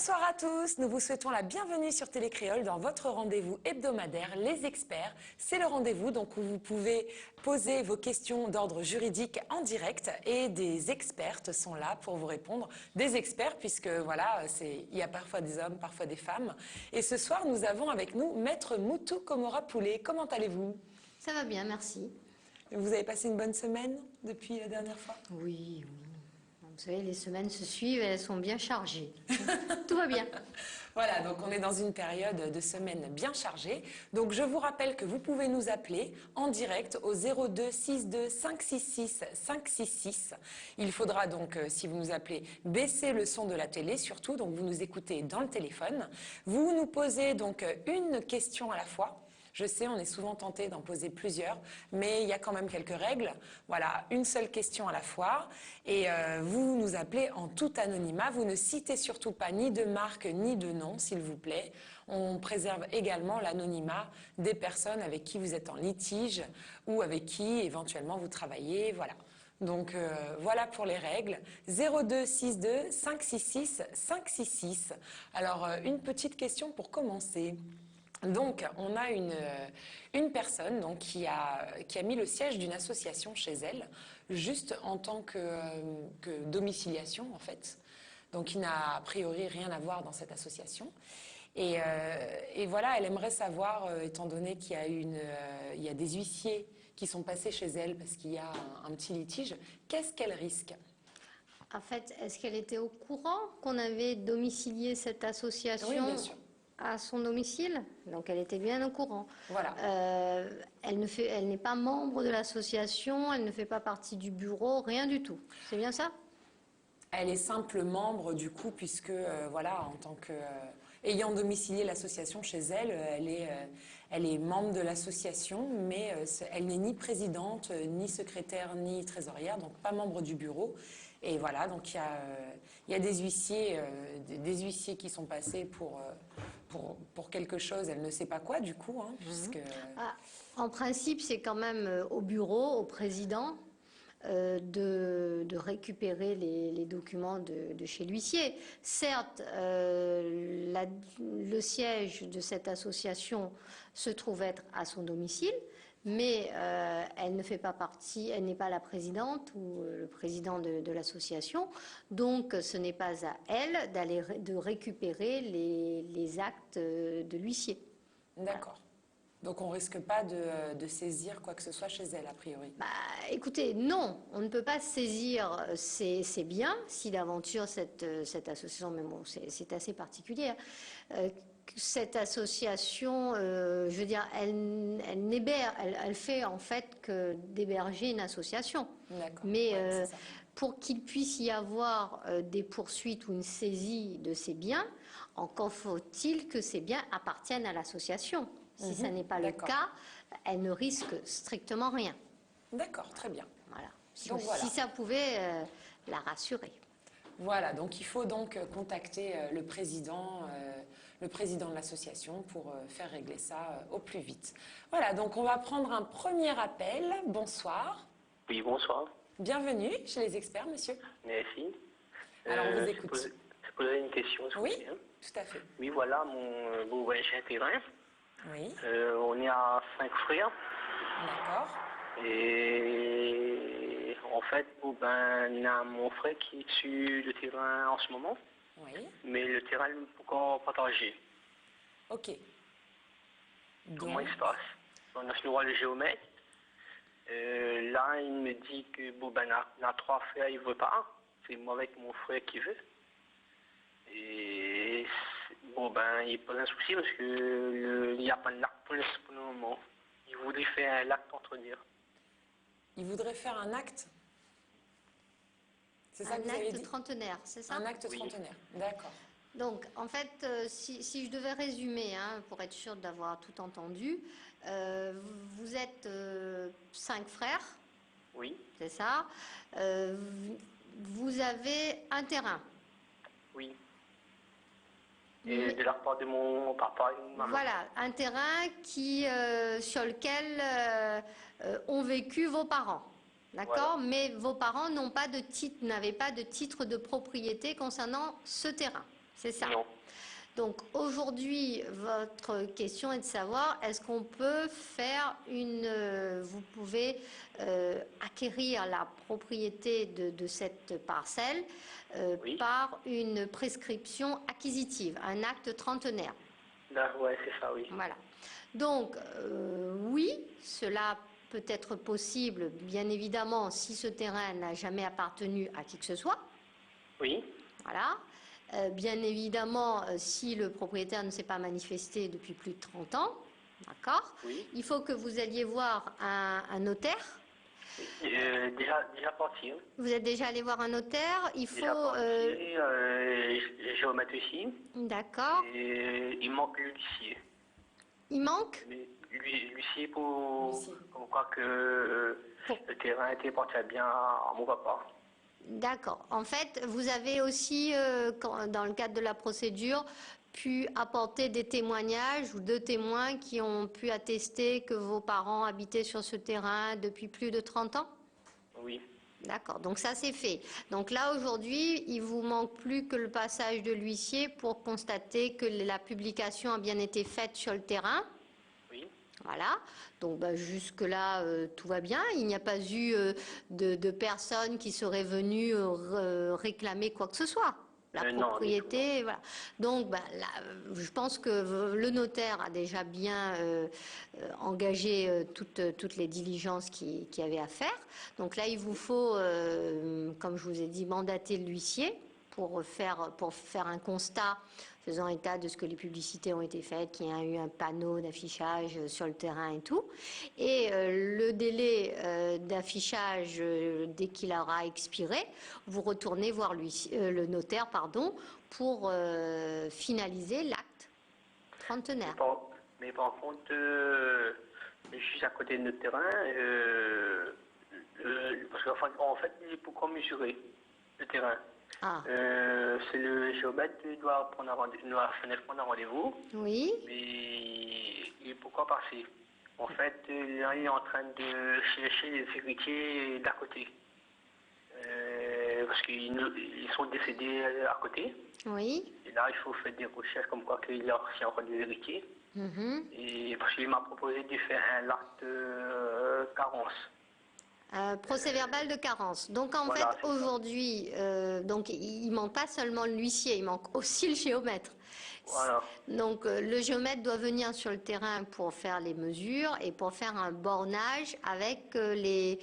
Bonsoir à tous, nous vous souhaitons la bienvenue sur Télécréole dans votre rendez-vous hebdomadaire, Les Experts. C'est le rendez-vous donc où vous pouvez poser vos questions d'ordre juridique en direct et des expertes sont là pour vous répondre. Des experts puisque voilà, il y a parfois des hommes, parfois des femmes. Et ce soir, nous avons avec nous Maître Moutou Komora-Poulet. Comment allez-vous? Ça va bien, merci. Vous avez passé une bonne semaine depuis la dernière fois? Oui, oui. Vous savez, les semaines se suivent et elles sont bien chargées. Tout va bien. Voilà, donc on est dans une période de semaine bien chargée. Donc je vous rappelle que vous pouvez nous appeler en direct au 02 62 566 566. Il faudra donc, si vous nous appelez, baisser le son de la télé surtout, donc vous nous écoutez dans le téléphone. Vous nous posez donc une question à la fois. Je sais, on est souvent tenté d'en poser plusieurs, mais il y a quand même quelques règles. Voilà, une seule question à la fois. Et vous nous appelez en tout anonymat. Vous ne citez surtout pas ni de marque ni de nom, s'il vous plaît. On préserve également l'anonymat des personnes avec qui vous êtes en litige ou avec qui éventuellement vous travaillez. Voilà. Donc voilà pour les règles. 02 62 566 566. Alors une petite question pour commencer. Donc, on a une personne donc, qui a mis le siège d'une association chez elle, juste en tant que domiciliation, en fait. Donc, il n'a a priori rien à voir dans cette association. Et voilà, elle aimerait savoir, étant donné qu'il y a il y a des huissiers qui sont passés chez elle parce qu'il y a un petit litige, qu'est-ce qu'elle risque? En fait, est-ce qu'elle était au courant qu'on avait domicilié cette association Oui, bien sûr. à son domicile? Donc elle était bien au courant. Voilà. Elle n'est pas membre de l'association, elle ne fait pas partie du bureau, rien du tout. C'est bien ça? Elle est simple membre du coup puisque voilà, en tant que ayant domicilié l'association chez elle, elle est membre de l'association, mais elle n'est ni présidente, ni secrétaire, ni trésorière, donc pas membre du bureau. Et voilà, donc il y a des huissiers qui sont passés pour quelque chose, elle ne sait pas quoi du coup, hein, puisque En principe, c'est quand même au bureau, au président, de récupérer les documents de chez l'huissier. Certes, le siège de cette association se trouve être à son domicile, mais elle ne fait pas partie, elle n'est pas la présidente ou le président de l'association, donc ce n'est pas à elle de récupérer les actes de l'huissier. d'accord. Donc on risque pas de saisir quoi que ce soit chez elle, a priori. Bah, écoutez, non, on ne peut pas saisir ces biens si d'aventure cette association, mais bon, c'est assez particulier. Cette association, je veux dire, elle fait en fait que d'héberger une association. D'accord. Mais Ouais, c'est ça. pour qu'il puisse y avoir des poursuites ou une saisie de ces biens, encore faut-il que ces biens appartiennent à l'association. Si ça n'est pas le cas, elle ne risque strictement rien. D'accord, très bien. Voilà. Donc, voilà. Si ça pouvait la rassurer. Voilà, donc il faut donc contacter le président de l'association pour faire régler ça au plus vite. Voilà, donc on va prendre un premier appel. Bonsoir. Oui, bonsoir. Bienvenue chez les experts, monsieur. Merci. Alors, on vous écoute. Je posais une question. Oui, bien. tout à fait. Oui, voilà, j'ai un terrain. Oui, On est à 5 frères. d'accord. Et en fait, il y a mon frère qui est sur le terrain en ce moment. Oui, Mais le terrain n'est pas encore partagé. ok. Comment Donc, il se passe? On a sur le géomètre. Là, il me dit que il y a 3 frères, il ne veut pas. C'est moi avec mon frère qui veut. Et il pose un souci parce que il n'y a pas de lac pour le moment. Il voudrait faire un lac pour dire. il voudrait faire un acte. C'est ça que vous Un avez acte dit? trentenaire, c'est ça? Un acte Oui. trentenaire, d'accord. Donc, en fait, si je devais résumer, hein, pour être sûr d'avoir tout entendu, vous êtes 5 frères, Oui, c'est ça? Vous avez un terrain. oui. Et de la part de mon papa et ma maman. Voilà, un terrain sur lequel ont vécu vos parents. D'accord? Voilà. Mais vos parents n'avaient pas de titre de propriété concernant ce terrain. C'est ça? Non, Donc aujourd'hui, votre question est de savoir est-ce qu'on peut faire vous pouvez acquérir la propriété de cette parcelle Oui. par une prescription acquisitive, un acte trentenaire. Ouais, c'est ça, oui. Voilà. Donc, oui, cela peut être possible, bien évidemment, si ce terrain n'a jamais appartenu à qui que ce soit. Oui. Voilà. Bien évidemment, si le propriétaire ne s'est pas manifesté depuis plus de 30 ans, d'accord. Oui. Il faut que vous alliez voir un notaire. Déjà parti. Hein. Vous êtes déjà allé voir un notaire. Il Déjà faut. parti, géomètre aussi. D'accord. Et il manque l'huissier. Il manque. Mais l'huissier pour quoi que Pour- le terrain était parti bien à mon papa. D'accord. En fait, vous avez aussi, dans le cadre de la procédure, pu apporter des témoignages ou deux témoins qui ont pu attester que vos parents habitaient sur ce terrain depuis plus de 30 ans? Oui. D'accord. Donc ça, c'est fait. Donc là, aujourd'hui, il vous manque plus que le passage de l'huissier pour constater que la publication a bien été faite sur le terrain. Oui. Voilà, donc jusque-là, tout va bien. Il n'y a pas eu de personnes qui seraient venues réclamer quoi que ce soit. La Non, propriété, voilà. Donc, là, je pense que le notaire a déjà bien engagé toutes les diligences qu'il y avait à faire. Donc là, il vous faut, comme je vous ai dit, mandater l'huissier pour faire un constat faisant état de ce que les publicités ont été faites, qu'il y a eu un panneau d'affichage sur le terrain et tout. Et le délai d'affichage, dès qu'il aura expiré, vous retournez voir le notaire pour finaliser l'acte trentenaire. Mais par contre, je suis à côté de notre terrain, parce qu'en fait, il est pourquoi mesurer le terrain. Ah, C'est le géomètre qui doit prendre un rendez-vous. oui, Mais pourquoi passer? En fait, là, il est en train de chercher les héritiers d'à côté. Parce qu'ils sont décédés à côté. oui. Et là, il faut faire des recherches comme quoi qu'il y a aussi encore des héritiers. Mhm. Et parce qu'il m'a proposé de faire un acte carence. Procès verbal de carence. Donc en Voilà, fait c'est ça. aujourd'hui, donc il manque pas seulement l'huissier, il manque aussi le géomètre. Voilà. Donc le géomètre doit venir sur le terrain pour faire les mesures et pour faire un bornage avec les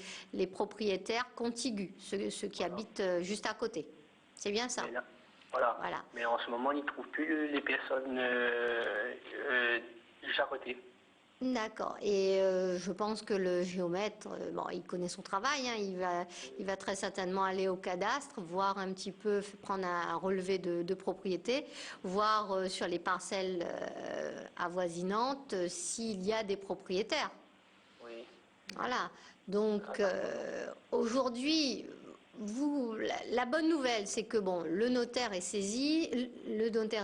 propriétaires contigus, ceux qui habitent juste à côté. C'est bien ça. Mais là, voilà. Voilà. Mais en ce moment, il ne trouve plus les personnes juste à côté. D'accord. Et je pense que le géomètre, il connaît son travail. Hein, il va très certainement aller au cadastre, voir un petit peu, prendre un relevé de propriété, voir sur les parcelles avoisinantes s'il y a des propriétaires. Oui. Voilà. Donc aujourd'hui, la bonne nouvelle, c'est que le notaire est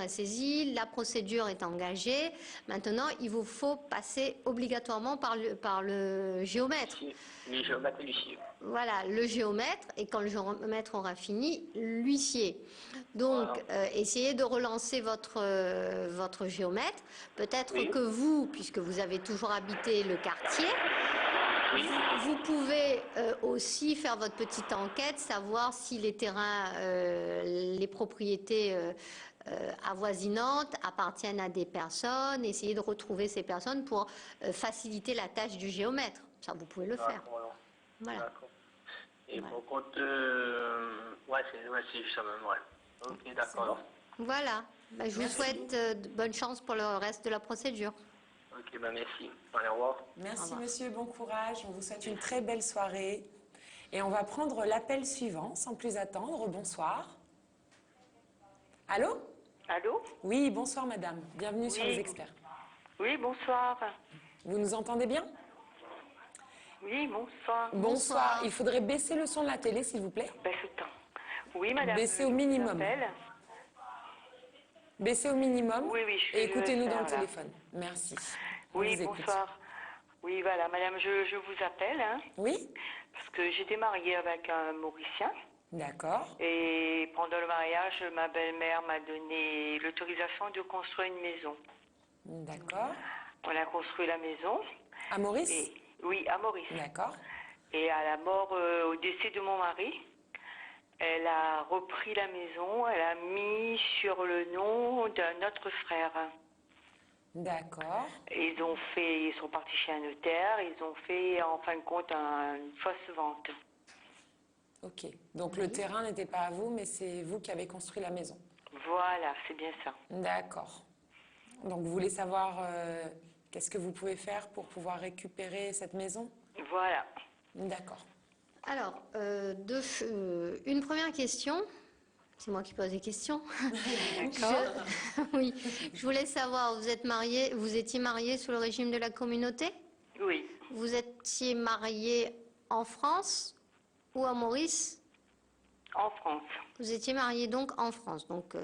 saisi, la procédure est engagée. Maintenant, il vous faut passer obligatoirement par le géomètre. Les géomètres et l'huissier. Voilà, le géomètre, et quand le géomètre aura fini, l'huissier. Donc, essayez de relancer votre géomètre. Peut-être Oui. que vous, puisque vous avez toujours habité le quartier, Oui. vous pouvez aussi faire votre petite enquête, savoir si les terrains, les propriétés avoisinantes appartiennent à des personnes, essayer de retrouver ces personnes pour faciliter la tâche du géomètre. Ça, vous pouvez le faire. Voilà. D'accord. Et Voilà. pour contre, c'est juste ça même, ouais. Ok, d'accord. Alors. Voilà. Je vous souhaite bonne chance pour le reste de la procédure. Ok, merci. Allez, au revoir. Merci Au revoir. monsieur, bon courage. On vous souhaite une très belle soirée. Et on va prendre l'appel suivant sans plus attendre. Bonsoir. Allô? Allô? Oui, bonsoir madame. Bienvenue sur Oui. les experts. Oui, bonsoir. Vous nous entendez bien? Oui, bonsoir. Bonsoir. Il faudrait baisser le son de la télé s'il vous plaît. Baisse le temps. Oui, madame. Baissez au je vous minimum. appelle. Baissez au minimum Oui, oui, je et vais écoutez-nous le dans le faire, là. téléphone. Merci. On Oui, vous écoute. bonsoir. Oui, voilà, madame, je vous appelle, hein, Oui? parce que j'étais mariée avec un Mauricien. D'accord. Et pendant le mariage, ma belle-mère m'a donné l'autorisation de construire une maison. D'accord. On a construit la maison. À Maurice? Et, oui, à Maurice. D'accord. Et à la mort, au décès de mon mari, elle a repris la maison, elle a mis sur le nom d'un autre frère. D'accord. Ils sont partis chez un notaire, ils ont fait en fin de compte une fausse vente. Ok. Donc le terrain n'était pas à vous, mais c'est vous qui avez construit la maison. Voilà, c'est bien ça. D'accord. Donc vous voulez savoir qu'est-ce que vous pouvez faire pour pouvoir récupérer cette maison? Voilà. D'accord. Alors, une première question. C'est moi qui pose des questions. Oui, je voulais savoir, vous étiez marié sous le régime de la communauté? Oui, Vous étiez marié en France ou à Maurice? en France. Vous étiez marié donc en France. Donc,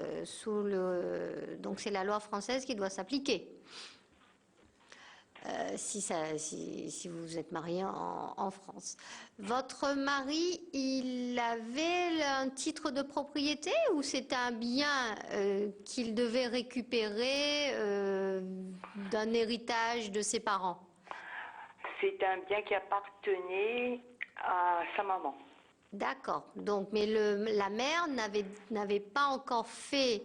donc c'est la loi française qui doit s'appliquer. Si vous êtes marié en France. Votre mari, il avait un titre de propriété ou c'est un bien qu'il devait récupérer d'un héritage de ses parents? C'est un bien qui appartenait à sa maman. D'accord. Donc, mais la mère n'avait pas encore fait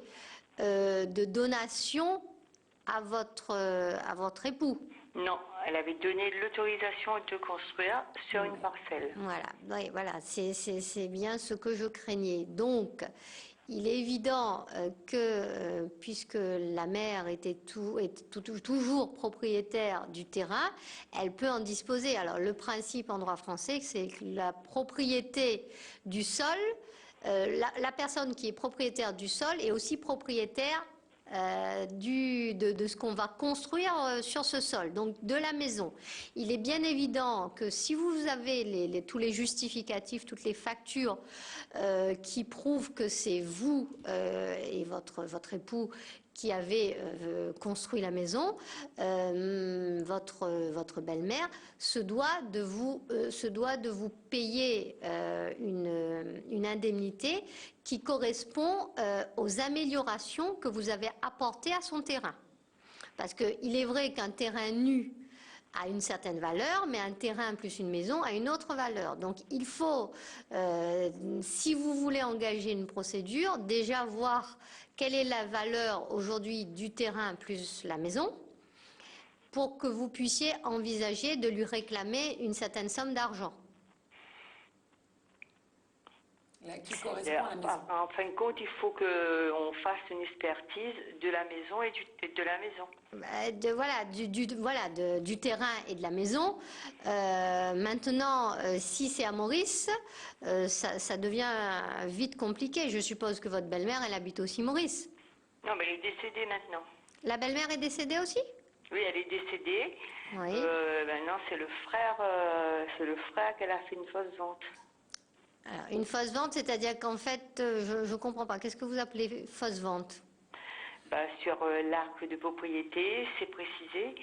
de donation à votre époux. Non, elle avait donné l'autorisation de construire sur une parcelle. Voilà, oui, voilà, c'est bien ce que je craignais. Donc, il est évident que, puisque la mère est toujours propriétaire du terrain, elle peut en disposer. Alors, le principe en droit français, c'est que la propriété du sol, la personne qui est propriétaire du sol est aussi propriétaire de ce qu'on va construire sur ce sol, donc de la maison. Il est bien évident que si vous avez tous les justificatifs, toutes les factures qui prouvent que c'est vous et votre époux qui avez construit la maison, votre belle-mère se doit de vous payer une indemnité qui correspond aux améliorations que vous avez apportées à son terrain. Parce qu'il est vrai qu'un terrain nu a une certaine valeur, mais un terrain plus une maison a une autre valeur. Donc il faut, si vous voulez engager une procédure, déjà voir quelle est la valeur aujourd'hui du terrain plus la maison, pour que vous puissiez envisager de lui réclamer une certaine somme d'argent. Qui correspond à la maison. En fin de compte, il faut qu'on fasse une expertise de la maison et de la maison. Du terrain et de la maison. Maintenant, si c'est à Maurice, ça devient vite compliqué. Je suppose que votre belle-mère, elle habite aussi Maurice. Non, mais elle est décédée maintenant. La belle-mère est décédée aussi? Oui, elle est décédée. Oui. Maintenant, c'est le frère qu'elle a fait une fausse vente. Alors, une fausse vente, c'est-à-dire qu'en fait, je ne comprends pas. Qu'est-ce que vous appelez fausse vente? Sur l'arc de propriété, c'est précisé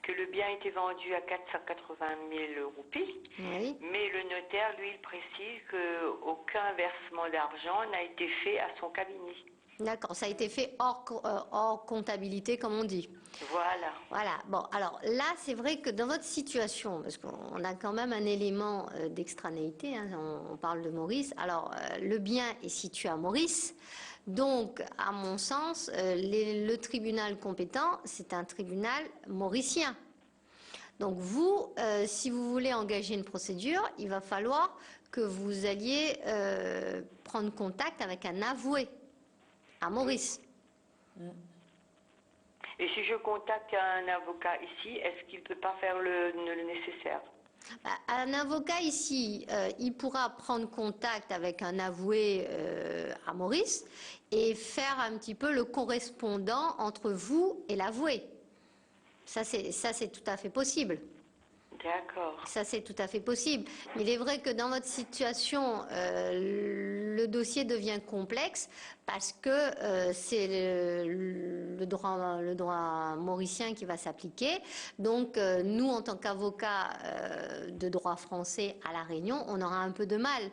que le bien était vendu à 480 000 roupies, Oui. mais le notaire, lui, il précise qu'aucun versement d'argent n'a été fait à son cabinet. D'accord, ça a été fait hors comptabilité, comme on dit. Voilà. Voilà, bon, alors là, c'est vrai que dans votre situation, parce qu'on a quand même un élément d'extranéité, hein, on parle de Maurice, alors le bien est situé à Maurice, donc à mon sens, le tribunal compétent, c'est un tribunal mauricien. Donc vous, si vous voulez engager une procédure, il va falloir que vous alliez prendre contact avec un avoué à Maurice. Et si je contacte un avocat ici, est-ce qu'il ne peut pas faire le nécessaire? Un avocat ici, il pourra prendre contact avec un avoué à Maurice et faire un petit peu le correspondant entre vous et l'avoué. Ça, c'est tout à fait possible. D'accord. Ça, c'est tout à fait possible. Mais il est vrai que dans votre situation, le dossier devient complexe parce que c'est le droit mauricien qui va s'appliquer. Donc, nous, en tant qu'avocats de droit français à La Réunion, on aura un peu de mal.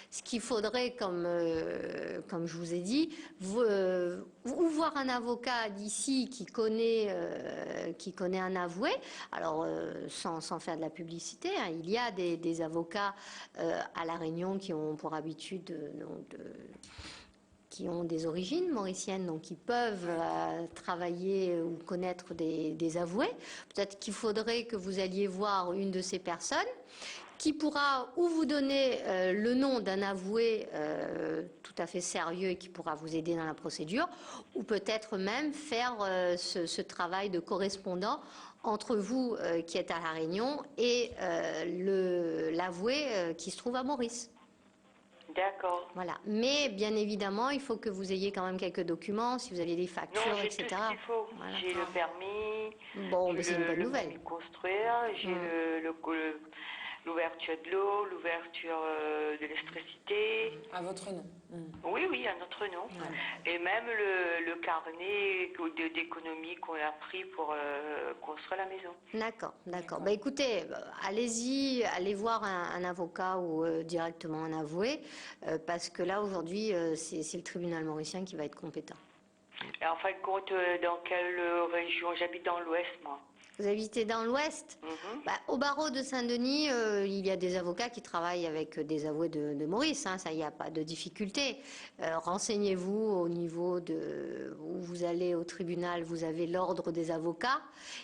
Ce qu'il faudrait, comme je vous ai dit, ou voir un avocat d'ici qui connaît un avoué, alors sans faire de la publicité, hein, il y a des avocats à La Réunion qui ont pour habitude qui ont des origines mauriciennes, donc qui peuvent travailler ou connaître des avoués. Peut-être qu'il faudrait que vous alliez voir une de ces personnes qui pourra ou vous donner le nom d'un avoué tout à fait sérieux et qui pourra vous aider dans la procédure, ou peut-être même faire ce travail de correspondant entre vous qui êtes à La Réunion et l'avoué qui se trouve à Maurice. D'accord. Voilà. Mais bien évidemment, il faut que vous ayez quand même quelques documents, si vous avez des factures, Non, j'ai etc. tout ce qu'il faut. Voilà. J'ai le permis. Bon, mais c'est une bonne le nouvelle. permis de construire. J'ai l'ouverture de l'eau, l'ouverture de l'électricité. À votre nom. Oui, oui, à notre nom. Et même le carnet d'économie qu'on a pris pour construire la maison. D'accord, d'accord. Bah, écoutez, allez-y, allez voir un avocat ou directement un avoué, parce que là, aujourd'hui, c'est le tribunal mauricien qui va être compétent. Et en fin de compte, dans quelle région? J'habite dans l'ouest, moi. Vous habitez dans l'Ouest? Au barreau de Saint-Denis, il y a des avocats qui travaillent avec des avoués de Maurice, hein, ça, il n'y a pas de difficulté. Renseignez-vous au niveau où vous allez au tribunal, vous avez l'ordre des avocats,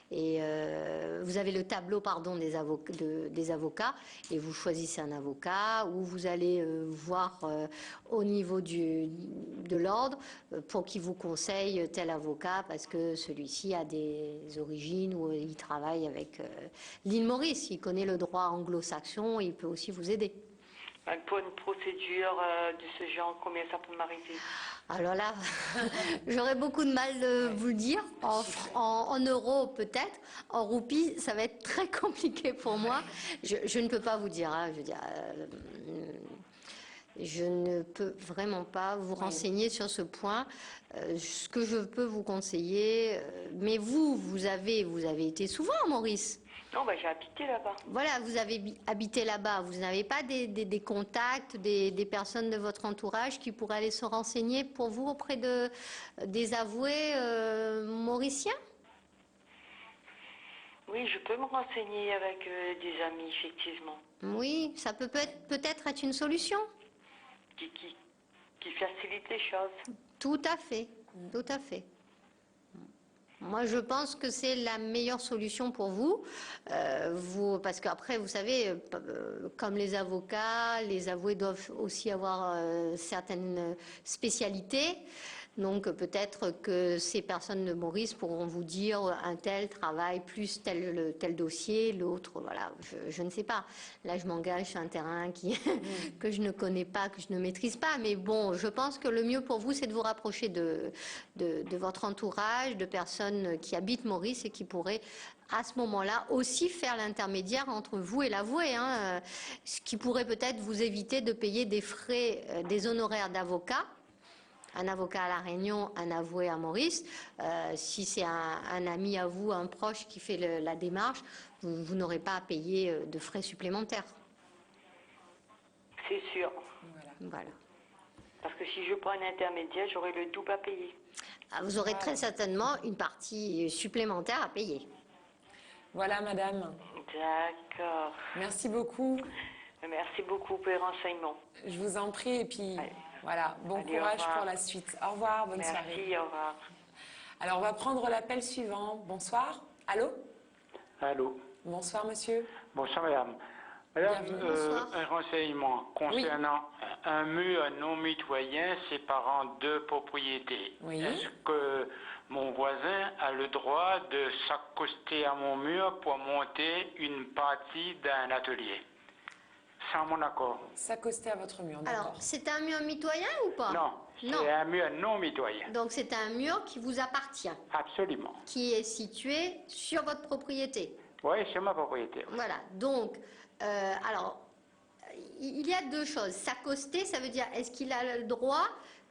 et vous avez le tableau, pardon, des avocats, et vous choisissez un avocat, ou vous allez voir au niveau de l'ordre pour qu'il vous conseille tel avocat, parce que celui-ci a des origines ou il travaille avec l'île Maurice, il connaît le droit anglo-saxon, il peut aussi vous aider. Pour une procédure de ce genre, combien ça peut m'arriver? Alors là, j'aurais beaucoup de mal de vous le dire. En euros peut-être, en roupies, ça va être très compliqué pour moi. Je ne peux pas vous dire, hein, je veux dire, je ne peux vraiment pas vous renseigner sur ce point. Ce que je peux vous conseiller, mais vous avez été souvent à Maurice. Non, j'ai habité là-bas. Voilà, vous avez habité là-bas. Vous n'avez pas des contacts, des personnes de votre entourage qui pourraient aller se renseigner pour vous auprès des avoués mauriciens? Oui, je peux me renseigner avec des amis, effectivement. Oui, ça peut peut-être être une solution. Qui facilite les choses. Tout à fait, tout à fait. Moi, je pense que c'est la meilleure solution pour vous, parce qu'après, vous savez, comme les avocats, les avoués doivent aussi avoir certaines spécialités. Donc peut-être que ces personnes de Maurice pourront vous dire un tel travail plus tel dossier, l'autre, voilà, je ne sais pas. Là, je m'engage sur un terrain que je ne connais pas, que je ne maîtrise pas. Mais bon, je pense que le mieux pour vous, c'est de vous rapprocher de votre entourage, de personnes qui habitent Maurice et qui pourraient à ce moment-là aussi faire l'intermédiaire entre vous et l'avoué, hein, ce qui pourrait peut-être vous éviter de payer des frais, des honoraires d'avocat. Un avocat à La Réunion, un avoué à Maurice. Si c'est un ami à vous, un proche qui fait la démarche, vous n'aurez pas à payer de frais supplémentaires. C'est sûr. Voilà. Parce que si je prends un intermédiaire, j'aurai le double à payer. Vous aurez très certainement une partie supplémentaire à payer. Voilà, madame. D'accord. Merci beaucoup. Merci beaucoup pour les renseignements. Je vous en prie, et puis voilà, bon Allez, courage pour la suite. Au revoir, bonne soirée. Merci, au revoir. Alors, on va prendre l'appel suivant. Bonsoir. Allô? Allô. Bonsoir, monsieur. Bonsoir, madame. Madame, Bonsoir. un renseignement concernant un mur non mitoyen séparant deux propriétés. Oui. Est-ce que mon voisin a le droit de s'accoster à mon mur pour monter une partie d'un atelier sans mon accord? S'accoster à votre mur, Alors, d'accord. c'est un mur mitoyen ou pas? Non, c'est un mur non mitoyen. Donc c'est un mur qui vous appartient, Absolument. qui est situé sur votre propriété. Oui, c'est ma propriété. Voilà, donc, alors, il y a deux choses. S'accoster, ça veut dire, est-ce qu'il a le droit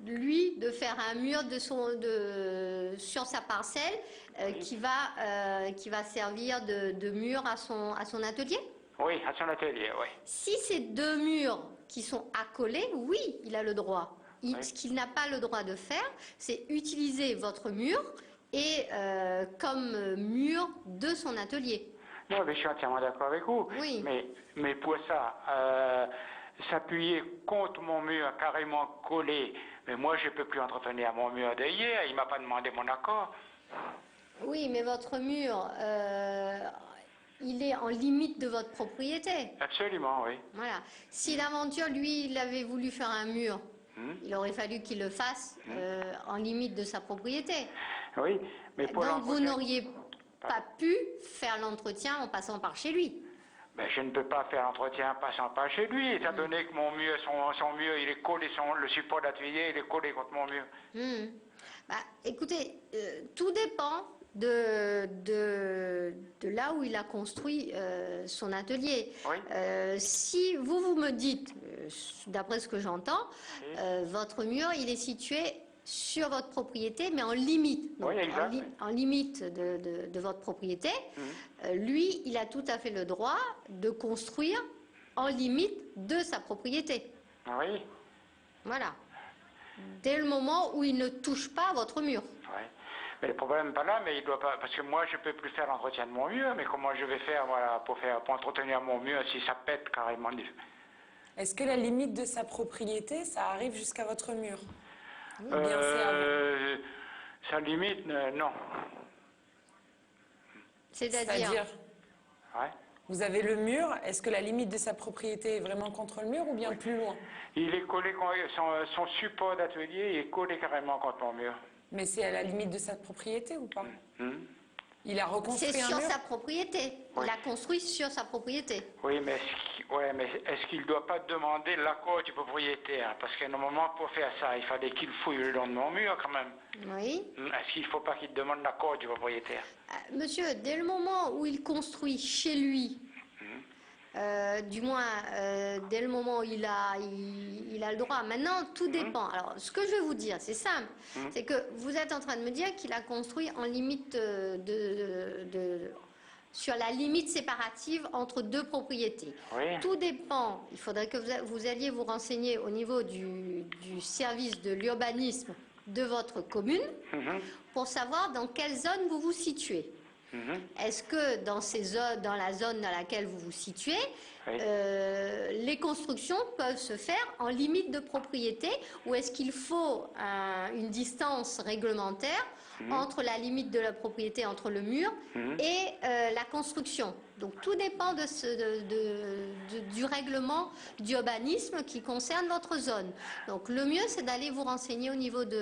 lui, de faire un mur sur sa parcelle qui va servir de mur à son atelier? Oui, à son atelier, oui. Si ces deux murs qui sont accolés, oui, il a le droit. Ce qu'il n'a pas le droit de faire, c'est utiliser votre mur comme mur de son atelier. Non, mais je suis entièrement d'accord avec vous. Oui. Mais pour ça, s'appuyer contre mon mur carrément collé, mais moi je ne peux plus entretenir mon mur d'hier, il ne m'a pas demandé mon accord. Oui, mais votre mur, il est en limite de votre propriété. Absolument, oui. Voilà. Si l'aventure, lui, il avait voulu faire un mur, il aurait fallu qu'il le fasse en limite de sa propriété. Oui, mais pour Donc vous l'entretien- n'auriez pas pu faire l'entretien en passant par chez lui. Ben, je ne peux pas faire l'entretien en passant par chez lui, étant donné que mon mur, son mur, il est collé, le support d'atelier, il est collé contre mon mur. Bah, écoutez, tout dépend de là où il a construit son atelier. Oui. Si vous me dites, d'après ce que j'entends, votre mur, il est situé sur votre propriété, mais en limite. Donc, Oui, exact. en limite de votre propriété. Lui, il a tout à fait le droit de construire en limite de sa propriété. Oui. Voilà. Dès le moment où il ne touche pas à votre mur. Oui. Mais le problème n'est pas là, mais il doit pas, parce que moi je ne peux plus faire l'entretien de mon mur, mais comment je vais faire, voilà, pour entretenir mon mur si ça pète carrément? Est-ce que la limite de sa propriété, ça arrive jusqu'à votre mur? Ou bien c'est avant? Sa limite, non. C'est-à-dire Ouais. Vous avez le mur, est-ce que la limite de sa propriété est vraiment contre le mur ou bien plus loin? Il est collé, son support d'atelier est collé carrément contre mon mur. Mais c'est à la limite de sa propriété ou pas? Hum. Il a reconstruit c'est un sur mur? sa propriété. Oui. Il a construit sur sa propriété. Oui, mais est-ce qu'il ne doit pas demander l'accord du propriétaire? Parce qu'à un moment, pour faire ça, il fallait qu'il fouille le long de mon mur quand même. Oui. Est-ce qu'il ne faut pas qu'il demande l'accord du propriétaire? Monsieur, dès le moment où il construit chez lui, du moins dès le moment où il a le droit. Maintenant, tout dépend. Alors, ce que je vais vous dire, c'est simple. C'est que vous êtes en train de me dire qu'il a construit en limite sur la limite séparative entre deux propriétés. Oui. Tout dépend. Il faudrait que vous alliez vous renseigner au niveau du service de l'urbanisme de votre commune pour savoir dans quelle zone vous vous situez. Est-ce que dans la zone dans laquelle vous vous situez, les constructions peuvent se faire en limite de propriété ou est-ce qu'il faut une distance réglementaire entre la limite de la propriété, entre le mur et la construction? Donc tout dépend du règlement d'urbanisme qui concerne votre zone. Donc le mieux, c'est d'aller vous renseigner au niveau du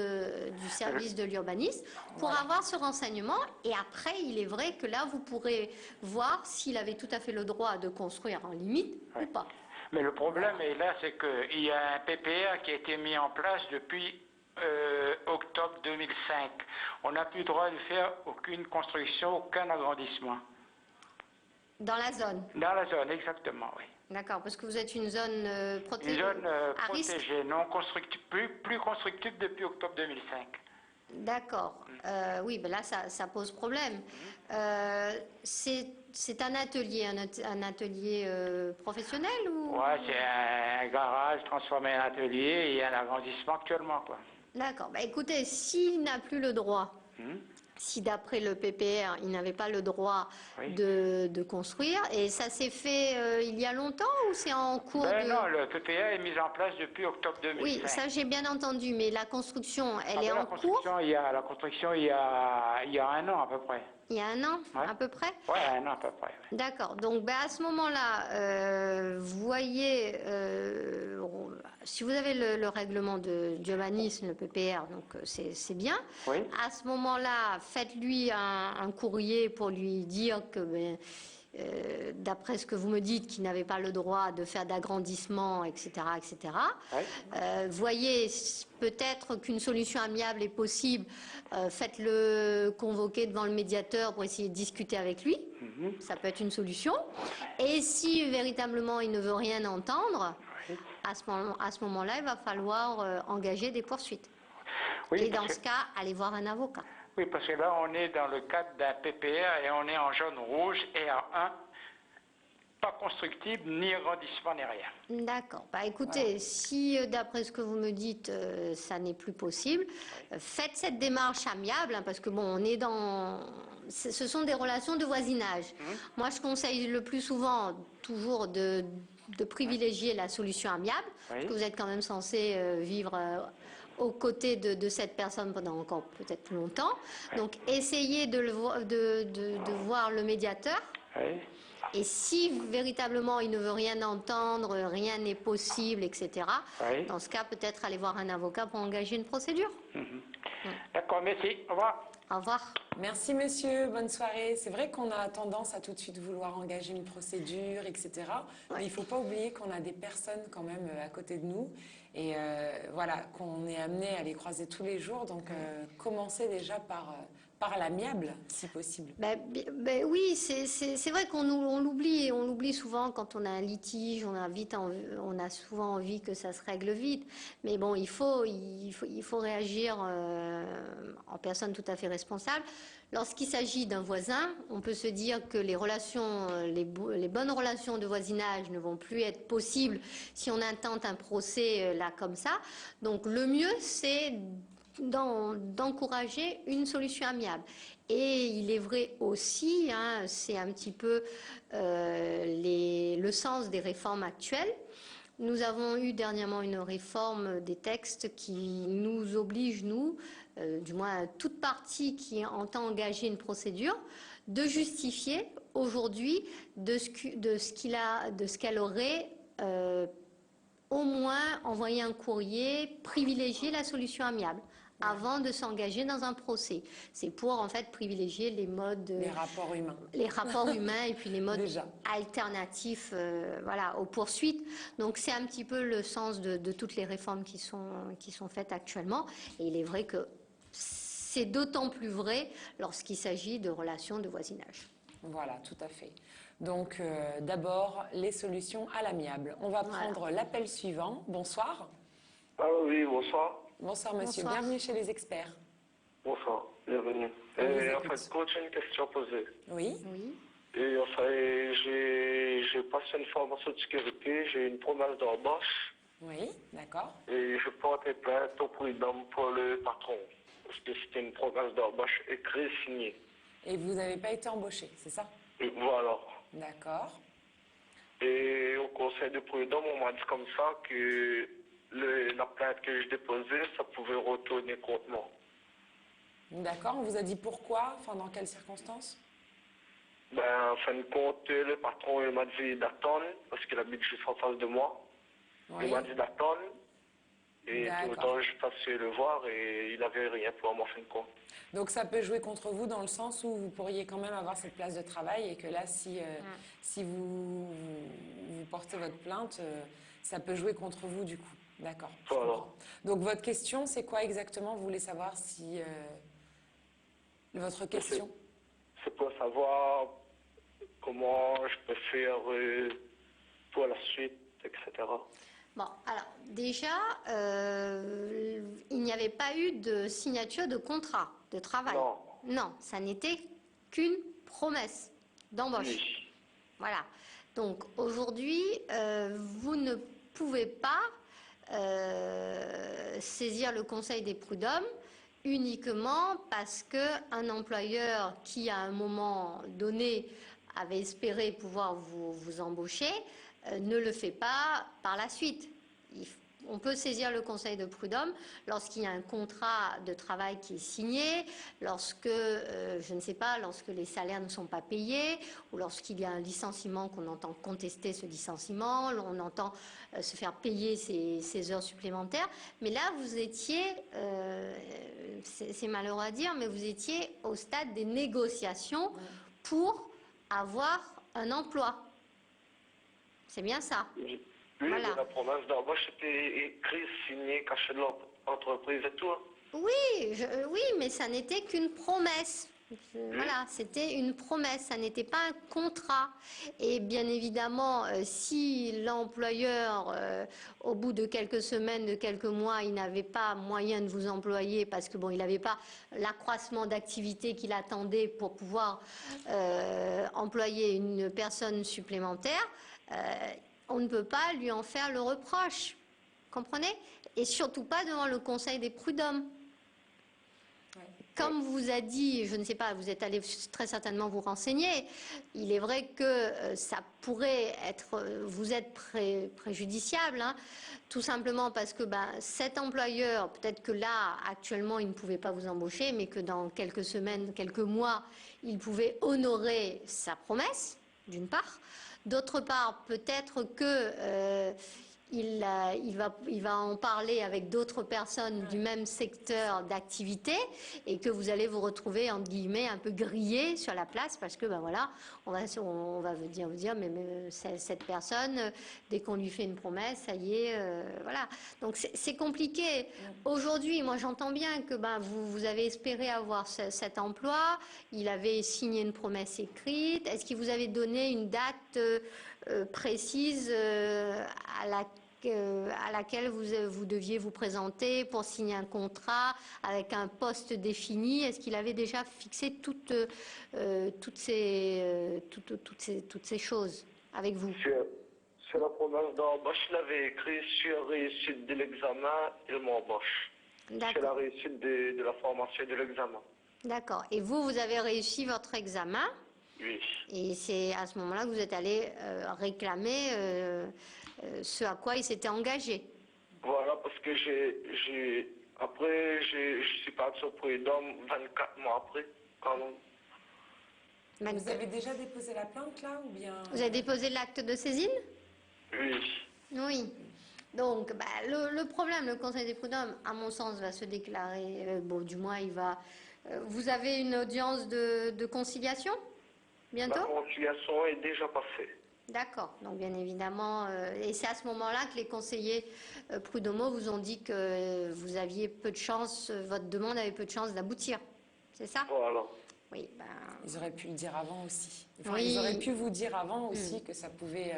service de l'urbanisme pour avoir ce renseignement. Et après, il est vrai que là, vous pourrez voir s'il avait tout à fait le droit de construire en limite ou pas. Mais le problème est là, c'est qu'il y a un PPR qui a été mis en place depuis octobre 2005. On n'a plus le droit de faire aucune construction, aucun agrandissement. Dans la zone? Dans la zone, exactement, oui. D'accord, parce que vous êtes une zone protégée. Une zone à risque. protégée, non constructible, plus constructible depuis octobre 2005. D'accord. Oui, ben là, ça pose problème. C'est un atelier, un atelier professionnel ou... Ouais, c'est un garage transformé en atelier et un agrandissement actuellement, quoi. D'accord. Ben, écoutez, s'il n'a plus le droit, si d'après le PPR, il n'avait pas le droit de construire, et ça s'est fait il y a longtemps ou c'est en cours de... Non, le PPR est mis en place depuis octobre 2005. Oui, ça j'ai bien entendu, mais la construction, elle est en cours? La construction, il y a un an à peu près. Il y a un an, à peu près? Oui, un an à peu près. Ouais. D'accord. Donc, ben, à ce moment-là, vous voyez, si vous avez le règlement d'urbanisme, le PPR, donc c'est bien. Oui. À ce moment-là, faites-lui un courrier pour lui dire que, d'après ce que vous me dites, qu'il n'avait pas le droit de faire d'agrandissement, etc., etc. Oui. Voyez, peut-être qu'une solution amiable est possible. Faites-le convoquer devant le médiateur pour essayer de discuter avec lui. Ça peut être une solution. Et si véritablement il ne veut rien entendre, À ce moment-là, il va falloir engager des poursuites. Oui, Et dans parce ce cas, aller voir un avocat. oui, parce que là, on est dans le cadre d'un PPR et on est en jaune rouge et A1, pas constructible, ni arrondissement, ni rien. D'accord. Bah, écoutez, si d'après ce que vous me dites, ça n'est plus possible, faites cette démarche amiable, hein, parce que bon, on est dans... Ce sont des relations de voisinage. Moi, je conseille le plus souvent toujours de privilégier la solution amiable, parce que vous êtes quand même censé vivre aux côtés de cette personne pendant encore peut-être plus longtemps. Donc, essayez de voir le médiateur. Oui. Et si véritablement il ne veut rien entendre, rien n'est possible, etc., Oui. dans ce cas, peut-être aller voir un avocat pour engager une procédure. D'accord, merci. Au revoir. Au revoir. Merci monsieur, bonne soirée. C'est vrai qu'on a tendance à tout de suite vouloir engager une procédure, etc. Mais il ne faut pas oublier qu'on a des personnes quand même à côté de nous et voilà, qu'on est amené à les croiser tous les jours. Donc commencez déjà par l'amiable, si possible. Oui, c'est vrai qu'on l'oublie, et on l'oublie souvent quand on a un litige, on a souvent envie que ça se règle vite. Mais bon, il faut réagir en personne tout à fait responsable. Lorsqu'il s'agit d'un voisin, on peut se dire que les bonnes relations de voisinage ne vont plus être possibles si on intente un procès là comme ça. Donc le mieux, c'est d'encourager une solution amiable. Et il est vrai aussi, hein, c'est un petit peu le sens des réformes actuelles. Nous avons eu dernièrement une réforme des textes qui nous oblige, du moins toute partie qui entend engager une procédure, de justifier aujourd'hui de ce qu'elle aurait au moins envoyé un courrier, privilégier la solution amiable avant de s'engager dans un procès. C'est pour en fait privilégier les modes... Les rapports humains. Les rapports humains et puis les modes Déjà. alternatifs voilà, aux poursuites. Donc c'est un petit peu le sens de toutes les réformes qui sont faites actuellement. Et il est vrai que c'est d'autant plus vrai lorsqu'il s'agit de relations de voisinage. Voilà, tout à fait. Donc d'abord, les solutions à l'amiable. On va prendre l'appel suivant. Bonsoir. Ah oui, bonsoir. Bonsoir monsieur, Bonsoir. bienvenue chez les experts. Bonsoir, bienvenue. On vous En écoute. fait, coach, j'ai une question à poser. Oui. Oui. Et enfin, j'ai passé une formation de sécurité, j'ai une promesse d'embauche Oui, d'accord. et je portais plainte au prud'homme pour le patron. Parce que c'était une promesse d'embauche écrite, signée. Et vous n'avez pas été embauché, c'est ça? Et voilà. D'accord. Et au conseil de prud'homme, on m'a dit comme ça que la plainte que je déposais, ça pouvait retourner contre moi. D'accord, on vous a dit pourquoi, enfin dans quelles circonstances? En fin de compte, le patron il m'a dit d'attendre, parce qu'il habite juste en face de moi. Oui. Il m'a dit d'attendre, et tout le D'accord. temps je passais le voir et il n'avait rien pour moi en fin de compte. Donc ça peut jouer contre vous dans le sens où vous pourriez quand même avoir cette place de travail et que là, si vous portez votre plainte, ça peut jouer contre vous du coup. D'accord. je Voilà. comprends. Donc votre question, c'est quoi exactement? Vous voulez savoir si... votre question? C'est pour savoir comment je peux faire pour la suite, etc. Bon, alors déjà, il n'y avait pas eu de signature de contrat de travail. Non. Non, ça n'était qu'une promesse d'embauche. Oui. Voilà. Donc aujourd'hui, vous ne pouvez pas saisir le conseil des prud'hommes uniquement parce qu'un employeur qui, à un moment donné, avait espéré pouvoir vous embaucher, ne le fait pas par la suite. On peut saisir le conseil de prud'homme lorsqu'il y a un contrat de travail qui est signé, lorsque, je ne sais pas, lorsque les salaires ne sont pas payés, ou lorsqu'il y a un licenciement qu'on entend contester ce licenciement, on entend se faire payer ces heures supplémentaires. Mais là, vous étiez, c'est malheureux à dire, mais vous étiez au stade des négociations pour avoir un emploi. C'est bien ça. Oui, Voilà. mais la promesse d'embauche était écrite, signée, cachée de l'entreprise et tout. Oui, oui, mais ça n'était qu'une promesse. Voilà, c'était une promesse, ça n'était pas un contrat. Et bien évidemment, si l'employeur, au bout de quelques semaines, de quelques mois, il n'avait pas moyen de vous employer parce que bon, il n'avait pas l'accroissement d'activité qu'il attendait pour pouvoir employer une personne supplémentaire, on ne peut pas lui en faire le reproche. Comprenez? Et surtout pas devant le Conseil des prud'hommes. Comme vous a dit, je ne sais pas, vous êtes allé très certainement vous renseigner, il est vrai que ça pourrait être, vous êtes préjudiciable, hein, tout simplement parce que cet employeur, peut-être que là, actuellement, il ne pouvait pas vous embaucher, mais que dans quelques semaines, quelques mois, il pouvait honorer sa promesse, d'une part. D'autre part, peut-être que il va en parler avec d'autres personnes du même secteur d'activité et que vous allez vous retrouver, entre guillemets, un peu grillé sur la place parce que, voilà, on va vous dire mais cette personne, dès qu'on lui fait une promesse, ça y est, voilà. Donc, c'est compliqué. Aujourd'hui, moi, j'entends bien que vous avez espéré avoir cet emploi, il avait signé une promesse écrite. Est-ce qu'il vous avait donné une date précise à laquelle vous deviez vous présenter pour signer un contrat avec un poste défini? Est-ce qu'il avait déjà fixé toutes ces choses avec vous? Sur la promesse d'embauche, il avait écrit sur réussite de l'examen, il m'embauche. Sur la réussite de la formation et de l'examen. D'accord. Et vous avez réussi votre examen? Oui. Et c'est à ce moment-là que vous êtes allé réclamer ce à quoi il s'était engagé. Voilà, parce que après, je suis parti au prud'homme 24 mois après, quand même. Vous avez déjà déposé la plainte là ou bien... Vous avez déposé l'acte de saisine? Oui. Oui. Donc, le problème, le Conseil des prud'hommes, à mon sens, va se déclarer, du moins, il va... vous avez une audience de conciliation bientôt? La conciliation est déjà passée. D'accord. Donc, bien évidemment, et c'est à ce moment-là que les conseillers prud'homaux vous ont dit que vous aviez peu de chance, votre demande avait peu de chance d'aboutir. C'est ça? Voilà. Oui. Ils auraient pu le dire avant aussi. Enfin, oui. Ils auraient pu vous dire avant aussi que ça pouvait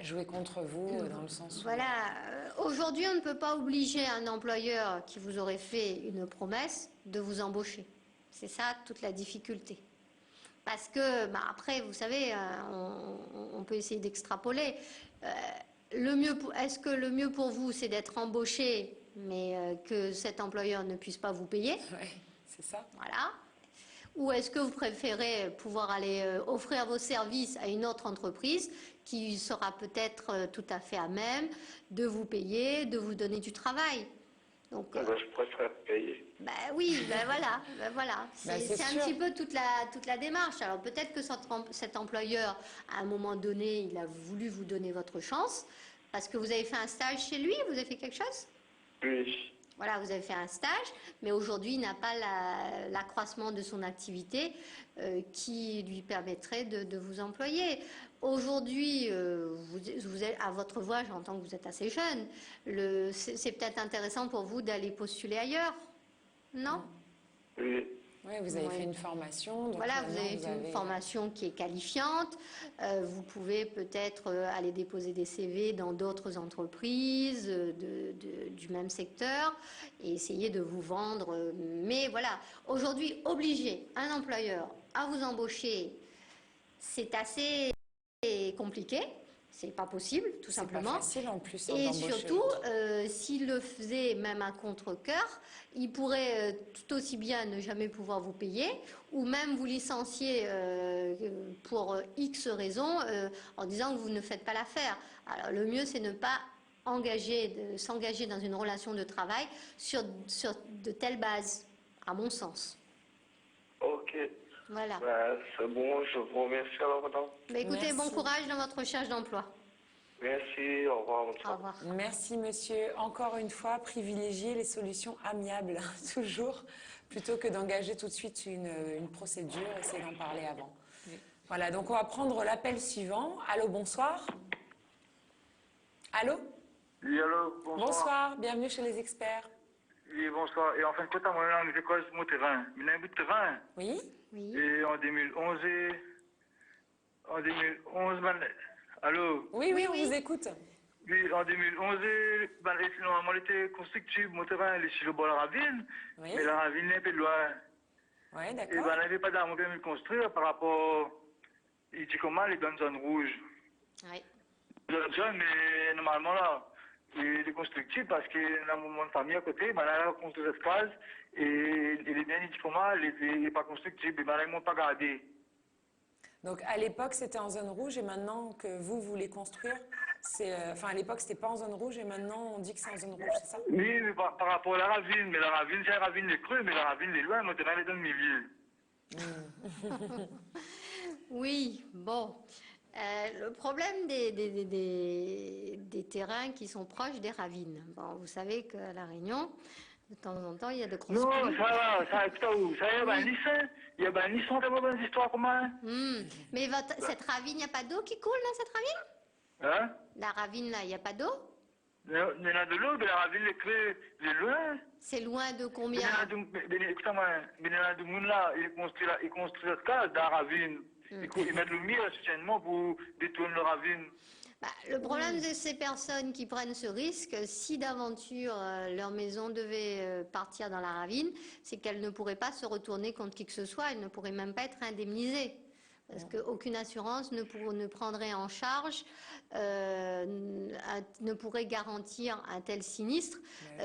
jouer contre vous dans le sens où... Voilà. Aujourd'hui, on ne peut pas obliger un employeur qui vous aurait fait une promesse de vous embaucher. C'est ça toute la difficulté. Parce que, après, vous savez, on peut essayer d'extrapoler. Est-ce que le mieux pour vous, c'est d'être embauché, mais que cet employeur ne puisse pas vous payer? Oui, c'est ça. Voilà. Ou est-ce que vous préférez pouvoir aller offrir vos services à une autre entreprise qui sera peut-être tout à fait à même de vous payer, de vous donner du travail? Donc, je préfère payer. Oui, voilà. C'est un petit peu toute la démarche. Alors peut-être que cet employeur, à un moment donné, il a voulu vous donner votre chance parce que vous avez fait un stage chez lui, vous avez fait quelque chose? Oui. Voilà, vous avez fait un stage, mais aujourd'hui, il n'a pas l'accroissement de son activité qui lui permettrait de vous employer. Aujourd'hui, vous êtes, à votre voix, j'entends que vous êtes assez jeune. C'est peut-être intéressant pour vous d'aller postuler ailleurs, non? Oui. Oui, vous avez fait une formation. Donc voilà, vous avez fait une formation qui est qualifiante. Vous pouvez peut-être aller déposer des CV dans d'autres entreprises du même secteur et essayer de vous vendre. Mais voilà, aujourd'hui, obliger un employeur à vous embaucher, c'est assez compliqué. C'est pas possible, tout simplement. Pas facile en plus. Et surtout, s'il le faisait même à contre-cœur, il pourrait tout aussi bien ne jamais pouvoir vous payer ou même vous licencier pour X raisons en disant que vous ne faites pas l'affaire. Alors le mieux, c'est ne pas s'engager dans une relation de travail sur de telles bases, à mon sens. Ok. Voilà. C'est bon, je vous remercie alors, madame. Écoutez, bon courage dans votre recherche d'emploi. Merci, au revoir. Au revoir. Merci, monsieur. Encore une fois, privilégiez les solutions amiables, toujours, plutôt que d'engager tout de suite une procédure, essayez d'en parler avant. Oui. Voilà, donc on va prendre l'appel suivant. Allô, bonsoir. Allô? Oui, allô, bonsoir. Bonsoir, bienvenue chez les experts. Oui, bonsoir. Et en fin de compte, moi, on était quoi sur mon terrain? Il y a un bout de terrain. Oui. Oui. Et en 2011, ben, allô? Oui, oui, on oui. vous écoute. Oui, en 2011, ben, normalement, il était constructible, mon terrain, il est sur le bord de la ravine. Oui. Mais la ravine est un peu loin. Ouais, Et d'accord. ben, il n'avait pas d'armes permis de construire par rapport, il dit comment, il est dans une zone rouge. Oui. Zone jaune, mais normalement, là, il est constructible parce qu'il y a un moment de famille à côté, ben, là, il a construit cette phase. Et il est bien, il dit comment, il n'est pas constructible, et ben, là, ils ne m'ont pas gardé. Donc à l'époque, c'était en zone rouge et maintenant que vous voulez construire, enfin à l'époque, c'était pas en zone rouge et maintenant on dit que c'est en zone rouge, c'est ça? Oui, mais par rapport à la ravine, mais la ravine, c'est la ravine les creux, mais la ravine les loin, mon terrain est dans le milieu. Oui, bon. Le problème des terrains qui sont proches des ravines. Bon, vous savez qu'à La Réunion, de temps en temps, il y a de grosses Non, pluies. ça va, putain, où? Ça y est, ben, Nissan, il y a ben, Nissan, t'as pas bonne histoire, comment? Mais cette ravine, il n'y a pas d'eau qui coule dans cette ravine? Hein? La ravine, là, il n'y a pas d'eau? Il y en a de l'eau, mais la ravine les creux, les loin. C'est loin de Mais combien? écoute-moi, mais il y en a de monde là, il construit cette case dans la ravine. Ils mettent le mur, soudainement, pour détourner la ravine. Bah, le problème de ces personnes qui prennent ce risque, si d'aventure leur maison devait partir dans la ravine, c'est qu'elles ne pourraient pas se retourner contre qui que ce soit, elles ne pourraient même pas être indemnisées. Parce qu'aucune assurance ne prendrait en charge, ne pourrait garantir un tel sinistre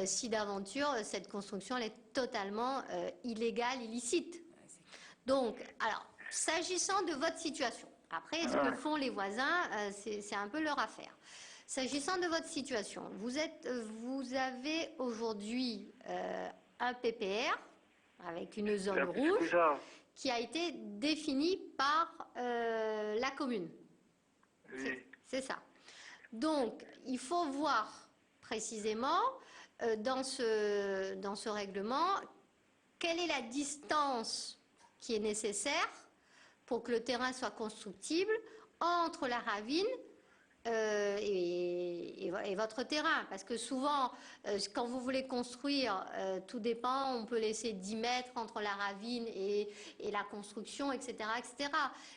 si d'aventure cette construction elle est totalement illégale, illicite. Donc, alors, s'agissant de votre situation, après, ce que font les voisins, c'est un peu leur affaire. S'agissant de votre situation, vous avez aujourd'hui un PPR avec une zone rouge qui a été définie par la commune. Oui. C'est ça. Donc, il faut voir précisément dans ce règlement quelle est la distance qui est nécessaire pour que le terrain soit constructible entre la ravine et votre terrain. Parce que souvent, quand vous voulez construire, tout dépend, on peut laisser 10 mètres entre la ravine et la construction, etc., etc.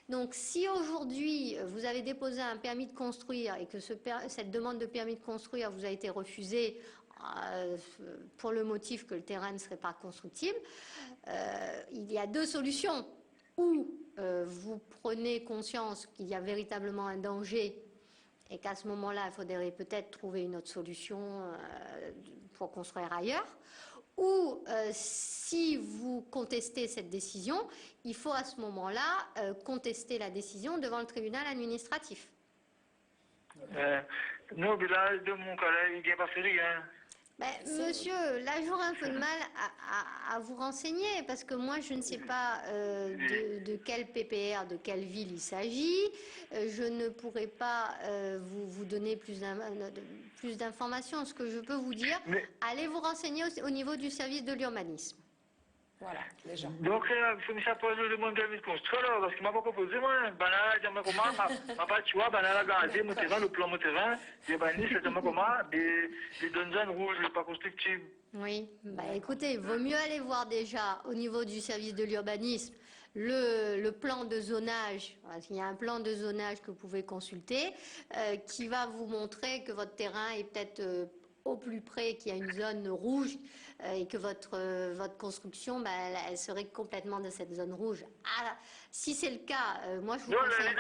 Donc, si aujourd'hui, vous avez déposé un permis de construire et que cette demande de permis de construire vous a été refusée pour le motif que le terrain ne serait pas constructible, il y a deux solutions. Ou vous prenez conscience qu'il y a véritablement un danger et qu'à ce moment-là, il faudrait peut-être trouver une autre solution pour construire ailleurs. Ou si vous contestez cette décision, il faut à ce moment-là contester la décision devant le tribunal administratif. Non, mais là, de mon collègue, il n'y a pas fait rien. Ben, monsieur, là j'aurais un peu de mal à vous renseigner parce que moi je ne sais pas de quel PPR, de quelle ville il s'agit. Je ne pourrais pas vous donner plus d'informations. Ce que je peux vous dire, allez vous renseigner au niveau du service de l'urbanisme. Voilà, déjà. Donc, il faut que ça pose le monde de construire, là, parce qu'il m'a pas proposé, moi. Ben là, il m'a comment, ma tu vois, ben là, regardez mon terrain, le plan mon terrain, et ben, il m'a comment, des donzons rouges, pas constructibles. Oui, bah écoutez, il vaut mieux aller voir déjà au niveau du service de l'urbanisme le plan de zonage, parce qu'il y a un plan de zonage que vous pouvez consulter, qui va vous montrer que votre terrain est peut-être au plus près, qu'il y a une zone rouge et que votre construction, elle serait complètement de cette zone rouge. Ah, si c'est le cas, moi je vous conseille...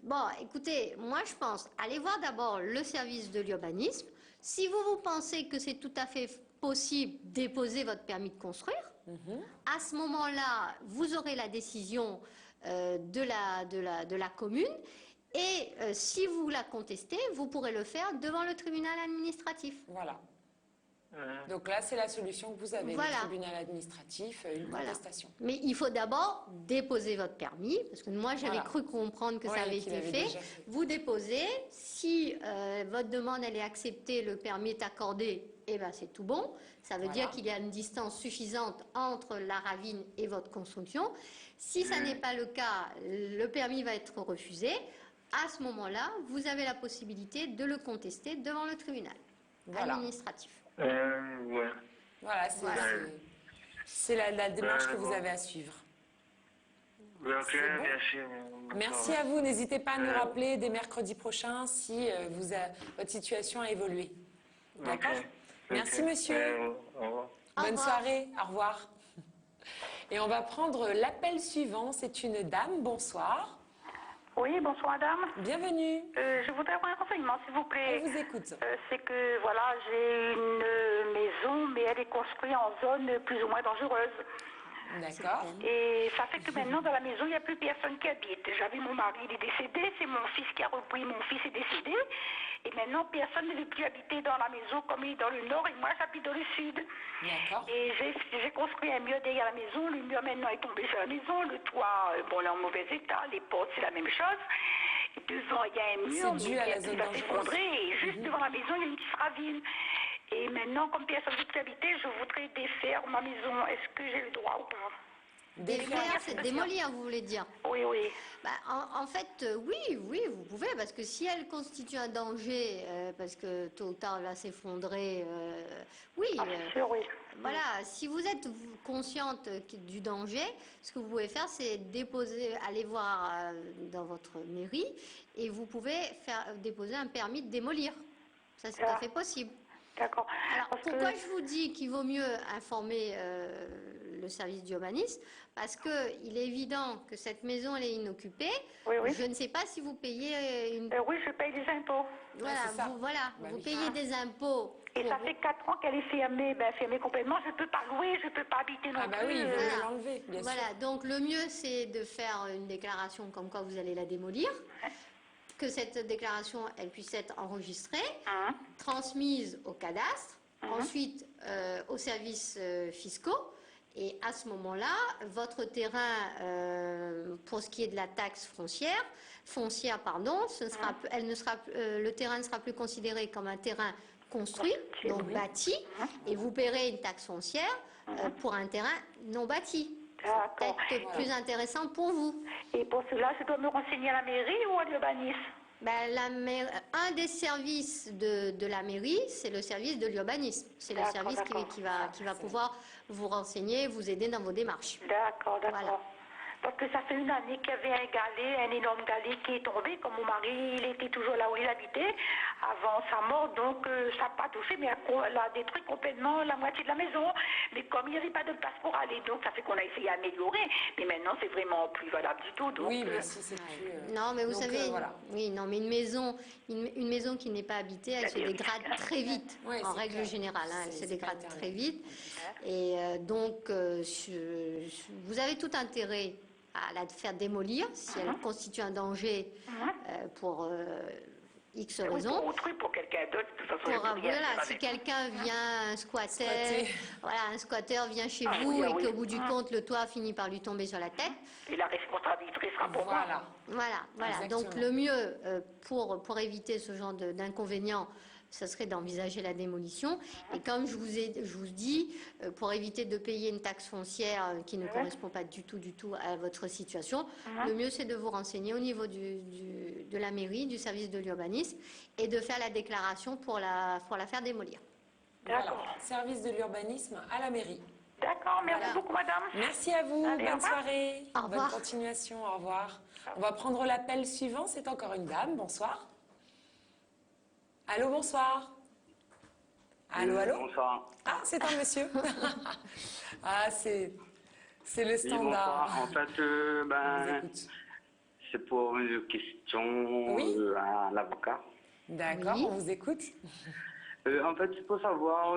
Bon, écoutez, moi je pense, allez voir d'abord le service de l'urbanisme. Si vous pensez que c'est tout à fait possible, déposez votre permis de construire. À ce moment-là, vous aurez la décision de la commune. Et si vous la contestez, vous pourrez le faire devant le tribunal administratif. Voilà. Donc là, c'est la solution que vous avez, Voilà. le tribunal administratif, une contestation. Mais il faut d'abord déposer votre permis, parce que moi j'avais cru comprendre que ça avait été fait. Vous déposez, si votre demande elle est acceptée, le permis est accordé, et ben c'est tout bon. Ça veut dire qu'il y a une distance suffisante entre la ravine et votre construction. Si ça n'est pas le cas, le permis va être refusé. À ce moment-là, vous avez la possibilité de le contester devant le tribunal administratif. Ouais. Voilà, c'est la démarche que vous bon. avez à suivre. Ouais, ok, C'est bon. merci. Merci à vous. N'hésitez pas à nous rappeler dès mercredi prochain si votre situation a évolué. D'accord? Merci, monsieur. Au revoir. Bonne soirée. Au revoir. Et on va prendre l'appel suivant. C'est une dame. Bonsoir. Oui, bonsoir madame. Bienvenue. Je voudrais avoir un renseignement, s'il vous plaît. On vous écoute. C'est que, voilà, j'ai une maison, mais elle est construite en zone plus ou moins dangereuse. D'accord. Et ça fait que maintenant, dans la maison, il n'y a plus personne qui habite. J'avais mon mari, il est décédé, c'est mon fils qui a repris, mon fils est décédé. Et maintenant, personne ne veut plus habiter dans la maison comme il est dans le nord et moi, j'habite dans le sud. D'accord. Et j'ai construit un mur derrière la maison. Le mur maintenant est tombé sur la maison. Le toit, bon, là, en mauvais état. Les portes, c'est la même chose. Et devant, il y a un mur C'est dû à la qui zone va dangereuse. s'effondrer. Et juste devant la maison, il y a une petite ravine. Et maintenant, comme personne ne veut plus habiter, je voudrais défaire ma maison. Est-ce que j'ai le droit ou pas? Défaire, c'est démolir, vous voulez dire? Oui, oui. Bah, en fait, oui, vous pouvez, parce que si elle constitue un danger, parce que tôt ou tard elle va s'effondrer, oui. Bien sûr, oui. Voilà, si vous êtes consciente du danger, ce que vous pouvez faire, c'est déposer, aller voir dans votre mairie, et vous pouvez déposer un permis de démolir. Ça, c'est tout à fait possible. D'accord. Alors, Parce que- pourquoi je vous dis qu'il vaut mieux informer le service d'urbanisme? Parce qu'il est évident que cette maison, elle est inoccupée. Oui, oui. Je ne sais pas si vous payez une... Oui, je paye des impôts. Voilà, c'est ça. vous oui. payez des impôts. Et ça pour- fait 4 ans qu'elle est fermée, fermée complètement. Je ne peux pas louer, je ne peux pas habiter non Ah bah plus. oui, il vaut Voilà. mieux l'enlever, bien sûr. Voilà, donc le mieux, c'est de faire une déclaration comme quoi vous allez la démolir. Que cette déclaration, elle puisse être enregistrée, Hein? transmise au cadastre, ensuite aux services fiscaux. Et à ce moment-là, votre terrain, pour ce qui est de la taxe foncière, le terrain ne sera plus considéré comme un terrain construit, donc bâti, et vous paierez une taxe foncière pour un terrain non bâti. D'accord. Peut-être plus intéressant pour vous. Et pour cela, je dois me renseigner à la mairie ou à l'urbanisme? Ben, un des services de la mairie, c'est le service de l'urbanisme. C'est le D'accord, service d'accord. qui va pouvoir vous renseigner, vous aider dans vos démarches. D'accord, d'accord. Voilà. Parce que ça fait une année qu'il y avait un galet, un énorme galet qui est tombé. Comme mon mari, il était toujours là où il habitait avant sa mort, donc ça n'a pas touché, mais elle a détruit complètement la moitié de la maison. Mais comme il n'y avait pas de place pour aller, donc ça fait qu'on a essayé d'améliorer. Mais maintenant, c'est vraiment plus valable du tout. Donc, Oui, mais si c'est plus... Non, mais vous donc, savez, voilà. oui, non, mais une maison qui n'est pas habitée, elle se dégrade très vite, Ouais, en c'est règle clair. générale, hein, elle se C'est dégrade pas très intérêt. vite. Et donc, vous avez tout intérêt à la faire démolir si elle constitue un danger pour X oui, raisons. pour autrui, pour quelqu'un d'autre, de toute façon, je peux rien Voilà, faire si avec. quelqu'un vient, un squatteur, Squatter. un squatteur vient chez Ah vous oui, ah et oui. qu'au bout du compte, le toit finit par lui tomber sur la tête, Et la responsabilité sera pour Voilà. moi. voilà. Exactement. Donc le mieux pour éviter ce genre d'inconvénients, ce serait d'envisager la démolition. Et comme je vous dis, pour éviter de payer une taxe foncière qui ne correspond pas du tout à votre situation, le mieux c'est de vous renseigner au niveau de la mairie, du service de l'urbanisme, et de faire la déclaration pour la faire démolir. Voilà. D'accord. Service de l'urbanisme à la mairie. D'accord, merci Voilà. beaucoup, madame. Merci à vous, Allez, au bonne revoir. soirée, Au revoir. bonne continuation, au revoir. On va prendre l'appel suivant, c'est encore une dame, bonsoir. Allô, bonsoir. Allô, allô. Bonsoir. Ah, c'est un monsieur. Ah, c'est le Oui, standard. bonsoir. En fait, Je vous écoute. c'est pour une question Oui. à l'avocat. D'accord, Oui. on vous écoute. En fait, il faut savoir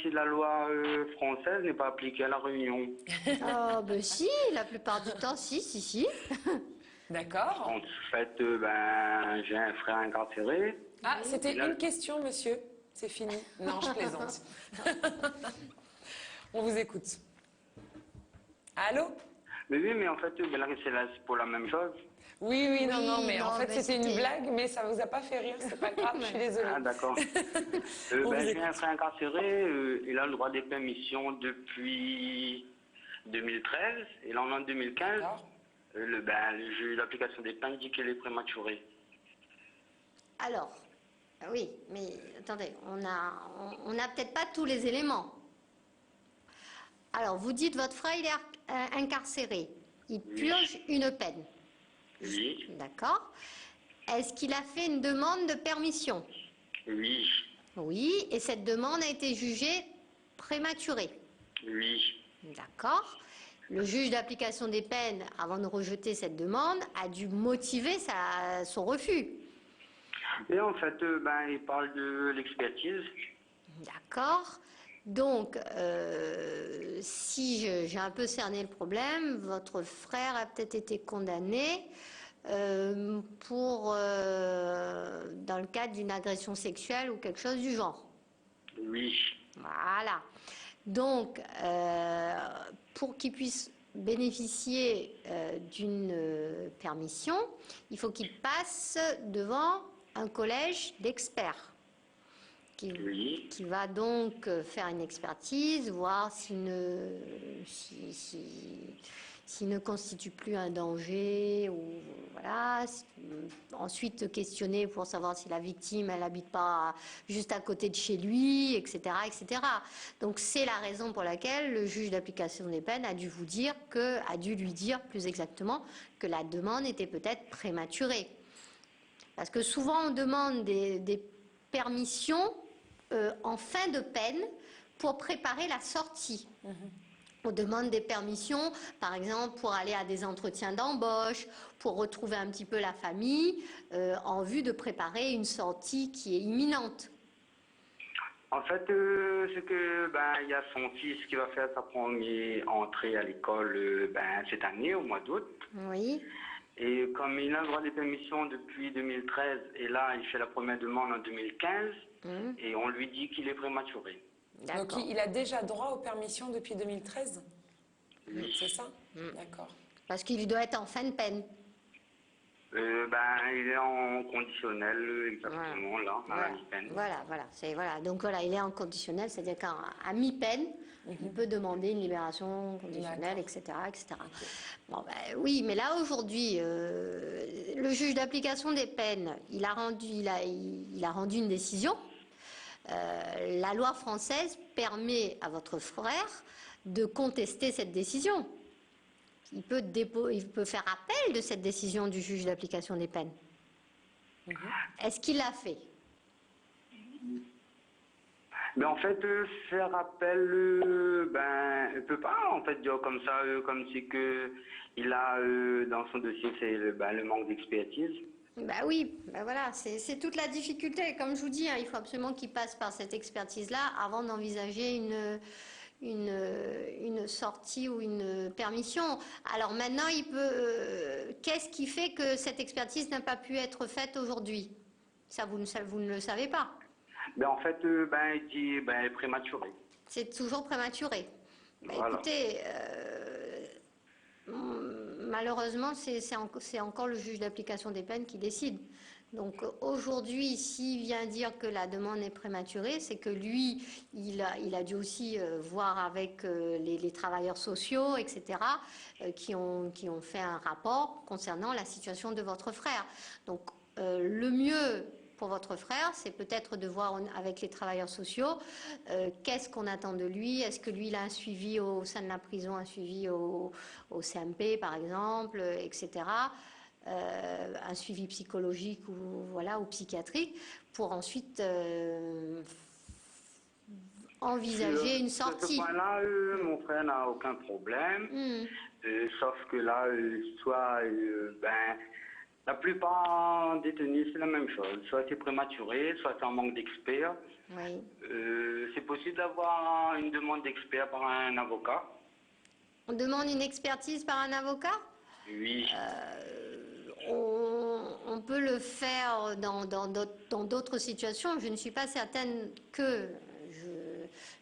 si la loi française n'est pas appliquée à la Réunion. Oh, ben si, la plupart du temps, si. D'accord. En fait, j'ai un frère incarcéré. Ah, c'était Là- une question, monsieur. C'est fini. Non, je plaisante. On vous écoute. Allô? Mais oui, mais en fait, là, c'est pour la même chose. Oui, Oui, non, mais en non, fait, mais c'était une c'était- blague, mais ça vous a pas fait rire, c'est pas grave, je suis désolée. Ah, d'accord. On vous J'ai écoute. un frère incarcéré. Il a le droit des permissions depuis 2013. Et là, on est en 2015. D'accord. Le juge d'application des peines dit qu'il est prématuré. Alors, Oui, mais attendez, on a peut-être pas tous les éléments. Alors, vous dites votre frère, il est incarcéré. Il purge une peine. Oui. D'accord. Est-ce qu'il a fait une demande de permission? Oui. Oui, et cette demande a été jugée prématurée. Oui. D'accord. Le juge d'application des peines, avant de rejeter cette demande, a dû motiver son refus. Et en fait, il parle de l'expertise. D'accord. Donc, si j'ai un peu cerné le problème, votre frère a peut-être été condamné dans le cadre d'une agression sexuelle ou quelque chose du genre. Oui. Voilà. Donc, pour qu'il puisse bénéficier d'une permission, il faut qu'il passe devant un collège d'experts qui va donc faire une expertise, voir s'il ne constitue plus un danger, ou voilà. Ensuite, questionner pour savoir si la victime, elle n'habite pas juste à côté de chez lui, etc., etc. Donc, c'est la raison pour laquelle le juge d'application des peines a dû lui dire plus exactement que la demande était peut-être prématurée. Parce que souvent, on demande des permissions en fin de peine pour préparer la sortie. On demande des permissions, par exemple, pour aller à des entretiens d'embauche, pour retrouver un petit peu la famille, en vue de préparer une sortie qui est imminente. En fait, c'est que il y a son fils qui va faire sa première entrée à l'école cette année, au mois d'août. Oui. Et comme il a le droit des permissions depuis 2013, et là, il fait la première demande en 2015, et on lui dit qu'il est prématuré. Donc il a déjà droit aux permissions depuis 2013? Oui. C'est ça? D'accord. Parce qu'il doit être en fin de peine. Il est en conditionnel, exactement, là, à la mi-peine. Voilà. Donc voilà, il est en conditionnel, c'est-à-dire qu'à mi-peine, il peut demander une libération conditionnelle, etc., etc. Bon, oui, mais là aujourd'hui, le juge d'application des peines, il a rendu une décision. La loi française permet à votre frère de contester cette décision. Il peut faire appel de cette décision du juge d'application des peines. Est-ce qu'il l'a fait? Mais en fait, faire appel, il peut pas en fait dire comme ça, comme si que il a dans son dossier c'est le manque d'expertise. Oui, voilà, c'est toute la difficulté. Comme je vous dis, il faut absolument qu'il passe par cette expertise-là avant d'envisager une sortie ou une permission. Alors maintenant, qu'est-ce qui fait que cette expertise n'a pas pu être faite aujourd'hui? Ça, vous ne le savez pas. En fait, il dit prématuré. C'est toujours prématuré. Voilà. Écoutez, malheureusement, c'est encore le juge d'application des peines qui décide. Donc aujourd'hui, s'il vient dire que la demande est prématurée, c'est que lui, il a dû aussi voir avec les travailleurs sociaux, etc., qui ont fait un rapport concernant la situation de votre frère. Donc le mieux pour votre frère, c'est peut-être de voir avec les travailleurs sociaux qu'est-ce qu'on attend de lui. Est-ce que lui, il a un suivi au sein de la prison, un suivi au CMP, par exemple, etc., un suivi psychologique ou psychiatrique, pour ensuite envisager une sortie. De ce point-là, mon frère n'a aucun problème, sauf que là, la plupart des détenus, c'est la même chose. Soit c'est prématuré, soit c'est un manque d'experts. Oui. C'est possible d'avoir une demande d'expert par un avocat? On demande une expertise par un avocat? Oui. On peut le faire dans d'autres situations. Je ne suis pas certaine que...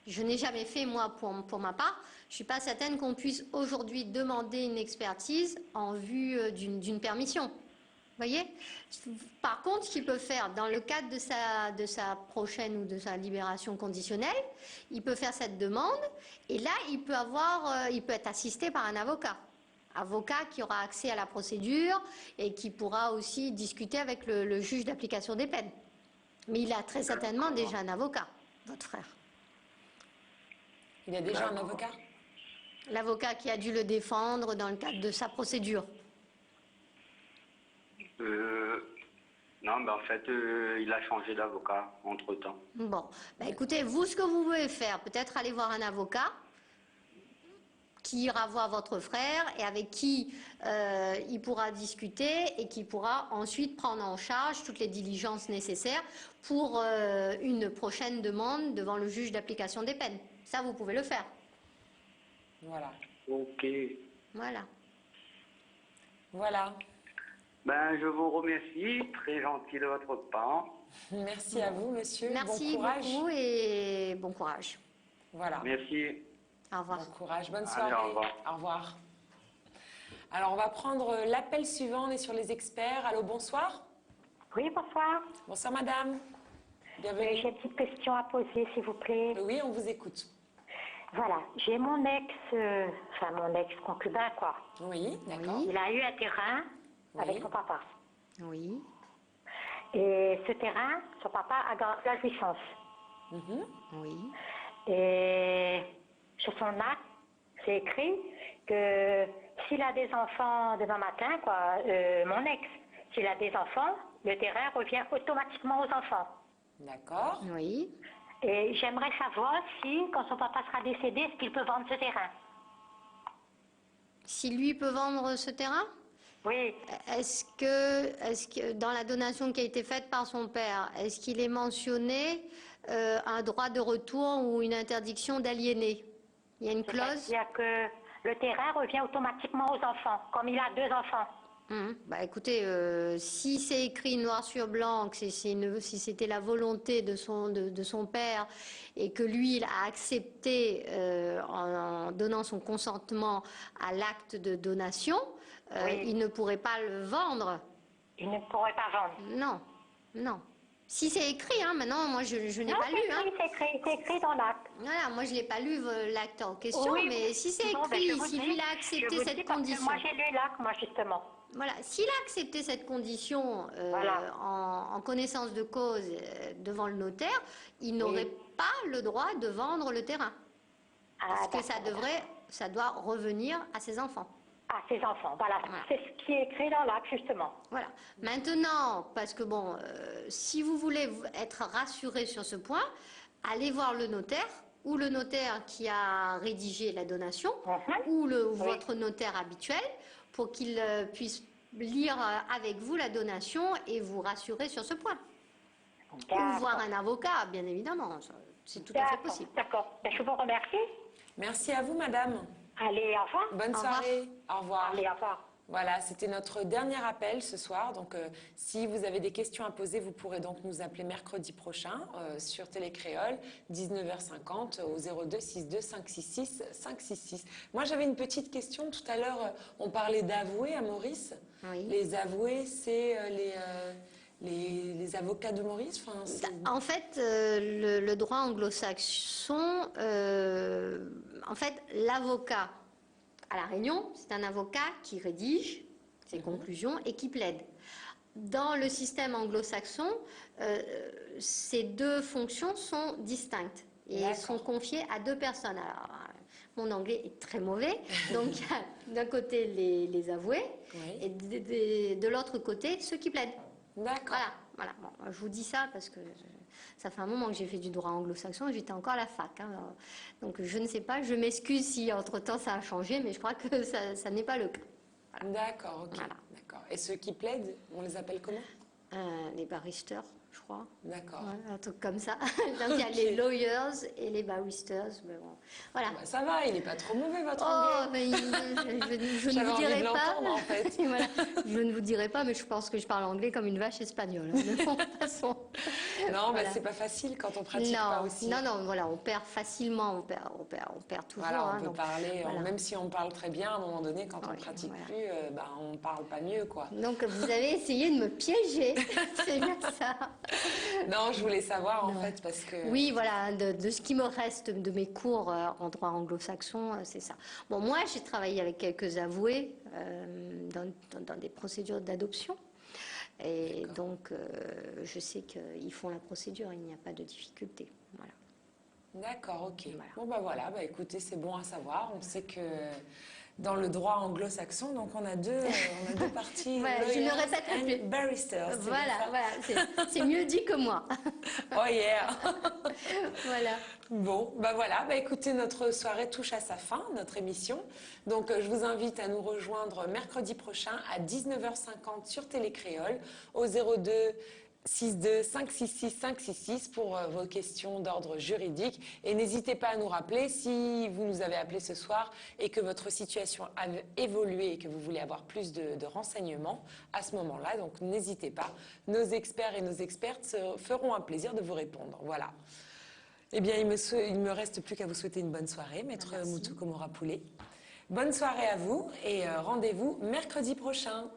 Je n'ai jamais fait, moi, pour ma part. Je ne suis pas certaine qu'on puisse aujourd'hui demander une expertise en vue d'une permission. Vous voyez? Par contre, ce qu'il peut faire dans le cadre de sa prochaine ou de sa libération conditionnelle, il peut faire cette demande et là, il peut être assisté par un avocat. Avocat qui aura accès à la procédure et qui pourra aussi discuter avec le juge d'application des peines. Mais il a très certainement déjà un avocat, votre frère. Il a déjà un avocat? L'avocat qui a dû le défendre dans le cadre de sa procédure. Non, en fait, il a changé d'avocat entre-temps. Bon, écoutez, vous, ce que vous pouvez faire, peut-être aller voir un avocat qui ira voir votre frère et avec qui il pourra discuter et qui pourra ensuite prendre en charge toutes les diligences nécessaires pour une prochaine demande devant le juge d'application des peines. Ça, vous pouvez le faire. Voilà. Ok. Voilà. Voilà. Je vous remercie, très gentil de votre part. Merci à vous, monsieur. Merci bon courage. beaucoup et bon courage. Voilà. Merci. Au revoir. Bon courage, bonne Allez, soirée. au revoir. Au revoir. Alors, on va prendre l'appel suivant. On est sur les experts. Allô, bonsoir. Oui, bonsoir. Bonsoir, madame. Bienvenue. J'ai une petite question à poser, s'il vous plaît. Oui, on vous écoute. Voilà, j'ai mon mon ex-concubin, quoi. Oui, d'accord. Il a eu un terrain Oui. avec son papa. Oui. Et ce terrain, son papa a gardé la jouissance. Mhm. Oui. Et sur son acte, c'est écrit que s'il a des enfants demain matin, quoi, mon ex, s'il a des enfants, le terrain revient automatiquement aux enfants. D'accord. Oui. Et j'aimerais savoir si, quand son papa sera décédé, est-ce qu'il peut vendre ce terrain? Si lui peut vendre ce terrain, Oui. est-ce que dans la donation qui a été faite par son père, est-ce qu'il est mentionné un droit de retour ou une interdiction d'aliéner? Il y a une clause? C'est-à-dire que le terrain revient automatiquement aux enfants, comme il a 2 enfants. Écoutez, si c'est écrit noir sur blanc, que si c'était la volonté de son père et que lui, il a accepté en donnant son consentement à l'acte de donation, Oui. il ne pourrait pas le vendre. Il ne pourrait pas vendre. Non, non. Si c'est écrit, maintenant, moi, je n'ai Non, pas lu. c'est écrit dans l'acte. Voilà, moi, je n'ai pas lu l'acte en question, Oui, mais si c'est non, écrit, je vous si dis- lui, il a je accepté vous dis cette parce que condition. Moi, j'ai lu l'acte, moi, justement. Voilà, s'il a accepté cette condition Voilà. en connaissance de cause devant le notaire, il n'aurait pas le droit de vendre le terrain. Parce que ça doit revenir à ses enfants. À ses enfants, voilà. Voilà. C'est ce qui est écrit dans l'acte, justement. Voilà. Maintenant, parce que si vous voulez être rassuré sur ce point, allez voir le notaire ou le notaire qui a rédigé la donation ou votre notaire habituel pour qu'il puisse lire avec vous la donation et vous rassurer sur ce point. Ou voir un avocat, bien évidemment. C'est tout à fait possible. D'accord. Je vous remercie. Merci à vous, madame. Allez, au revoir. Bonne soirée. Au revoir. Allez, au revoir. Voilà, c'était notre dernier appel ce soir. Donc, si vous avez des questions à poser, vous pourrez donc nous appeler mercredi prochain sur Télécréole, 19h50 au 02 62 566 566. Moi, j'avais une petite question. Tout à l'heure, on parlait d'avoués à Maurice. Oui. Les avoués, c'est les avocats de Maurice. En fait, le droit anglo-saxon, l'avocat à La Réunion, c'est un avocat qui rédige ses conclusions et qui plaide. Dans le système anglo-saxon, ces deux fonctions sont distinctes et sont confiées à 2 personnes. Alors, mon anglais est très mauvais, donc il y a d'un côté les avoués et de l'autre côté ceux qui plaident. D'accord. Voilà. Bon, je vous dis ça parce que ça fait un moment que j'ai fait du droit anglo-saxon et j'étais encore à la fac. Donc je ne sais pas, je m'excuse si entre-temps ça a changé, mais je crois que ça n'est pas le cas. D'accord, ok. Voilà. D'accord. Et ceux qui plaident, on les appelle comment? Les barristers, je crois. D'accord. Ouais, un truc comme ça. Donc il y a les lawyers et les barristers. Mais bon, voilà. Bah, ça va, il n'est pas trop mauvais votre Oh, anglais. mais je ne J'avais vous envie dirai de pas. l'entendre, en fait. Voilà. Je ne vous dirai pas, mais je pense que je parle anglais comme une vache espagnole. Mais bon, de toute façon. Non, Voilà. c'est pas facile quand on pratique pas aussi. Non, voilà, on perd facilement, on perd toujours. Voilà, on peut donc, parler, voilà. même si on parle très bien, à un moment donné, quand on Ouais, pratique voilà. plus, on parle pas mieux, quoi. Donc vous avez essayé de me piéger, c'est bien ça. Non, je voulais savoir, en fait, parce que... Oui, voilà, de ce qui me reste de mes cours en droit anglo-saxon, c'est ça. Bon, moi, j'ai travaillé avec quelques avoués dans des procédures d'adoption. Et donc, je sais qu'ils font la procédure, il n'y a pas de difficulté. Voilà. D'accord, ok. Voilà. Bon, bah voilà, bah écoutez, c'est bon à savoir. On sait que dans le droit anglo-saxon, donc on a deux parties. Voilà, je ne lawyers répéterai and plus. barristers. c'est Voilà, bien ça voilà, c'est mieux dit que moi. Oh yeah. Voilà. Bon, bah voilà, bah écoutez, notre soirée touche à sa fin, notre émission. Donc je vous invite à nous rejoindre mercredi prochain à 19h50 sur Télécréole au 02 62 566 566 pour vos questions d'ordre juridique. Et n'hésitez pas à nous rappeler si vous nous avez appelé ce soir et que votre situation a évolué et que vous voulez avoir plus de renseignements à ce moment-là. Donc n'hésitez pas, nos experts et nos expertes feront un plaisir de vous répondre. Voilà. Eh bien, il me reste plus qu'à vous souhaiter une bonne soirée, Maître Moutou Komora Poulet. Bonne soirée à vous et rendez-vous mercredi prochain.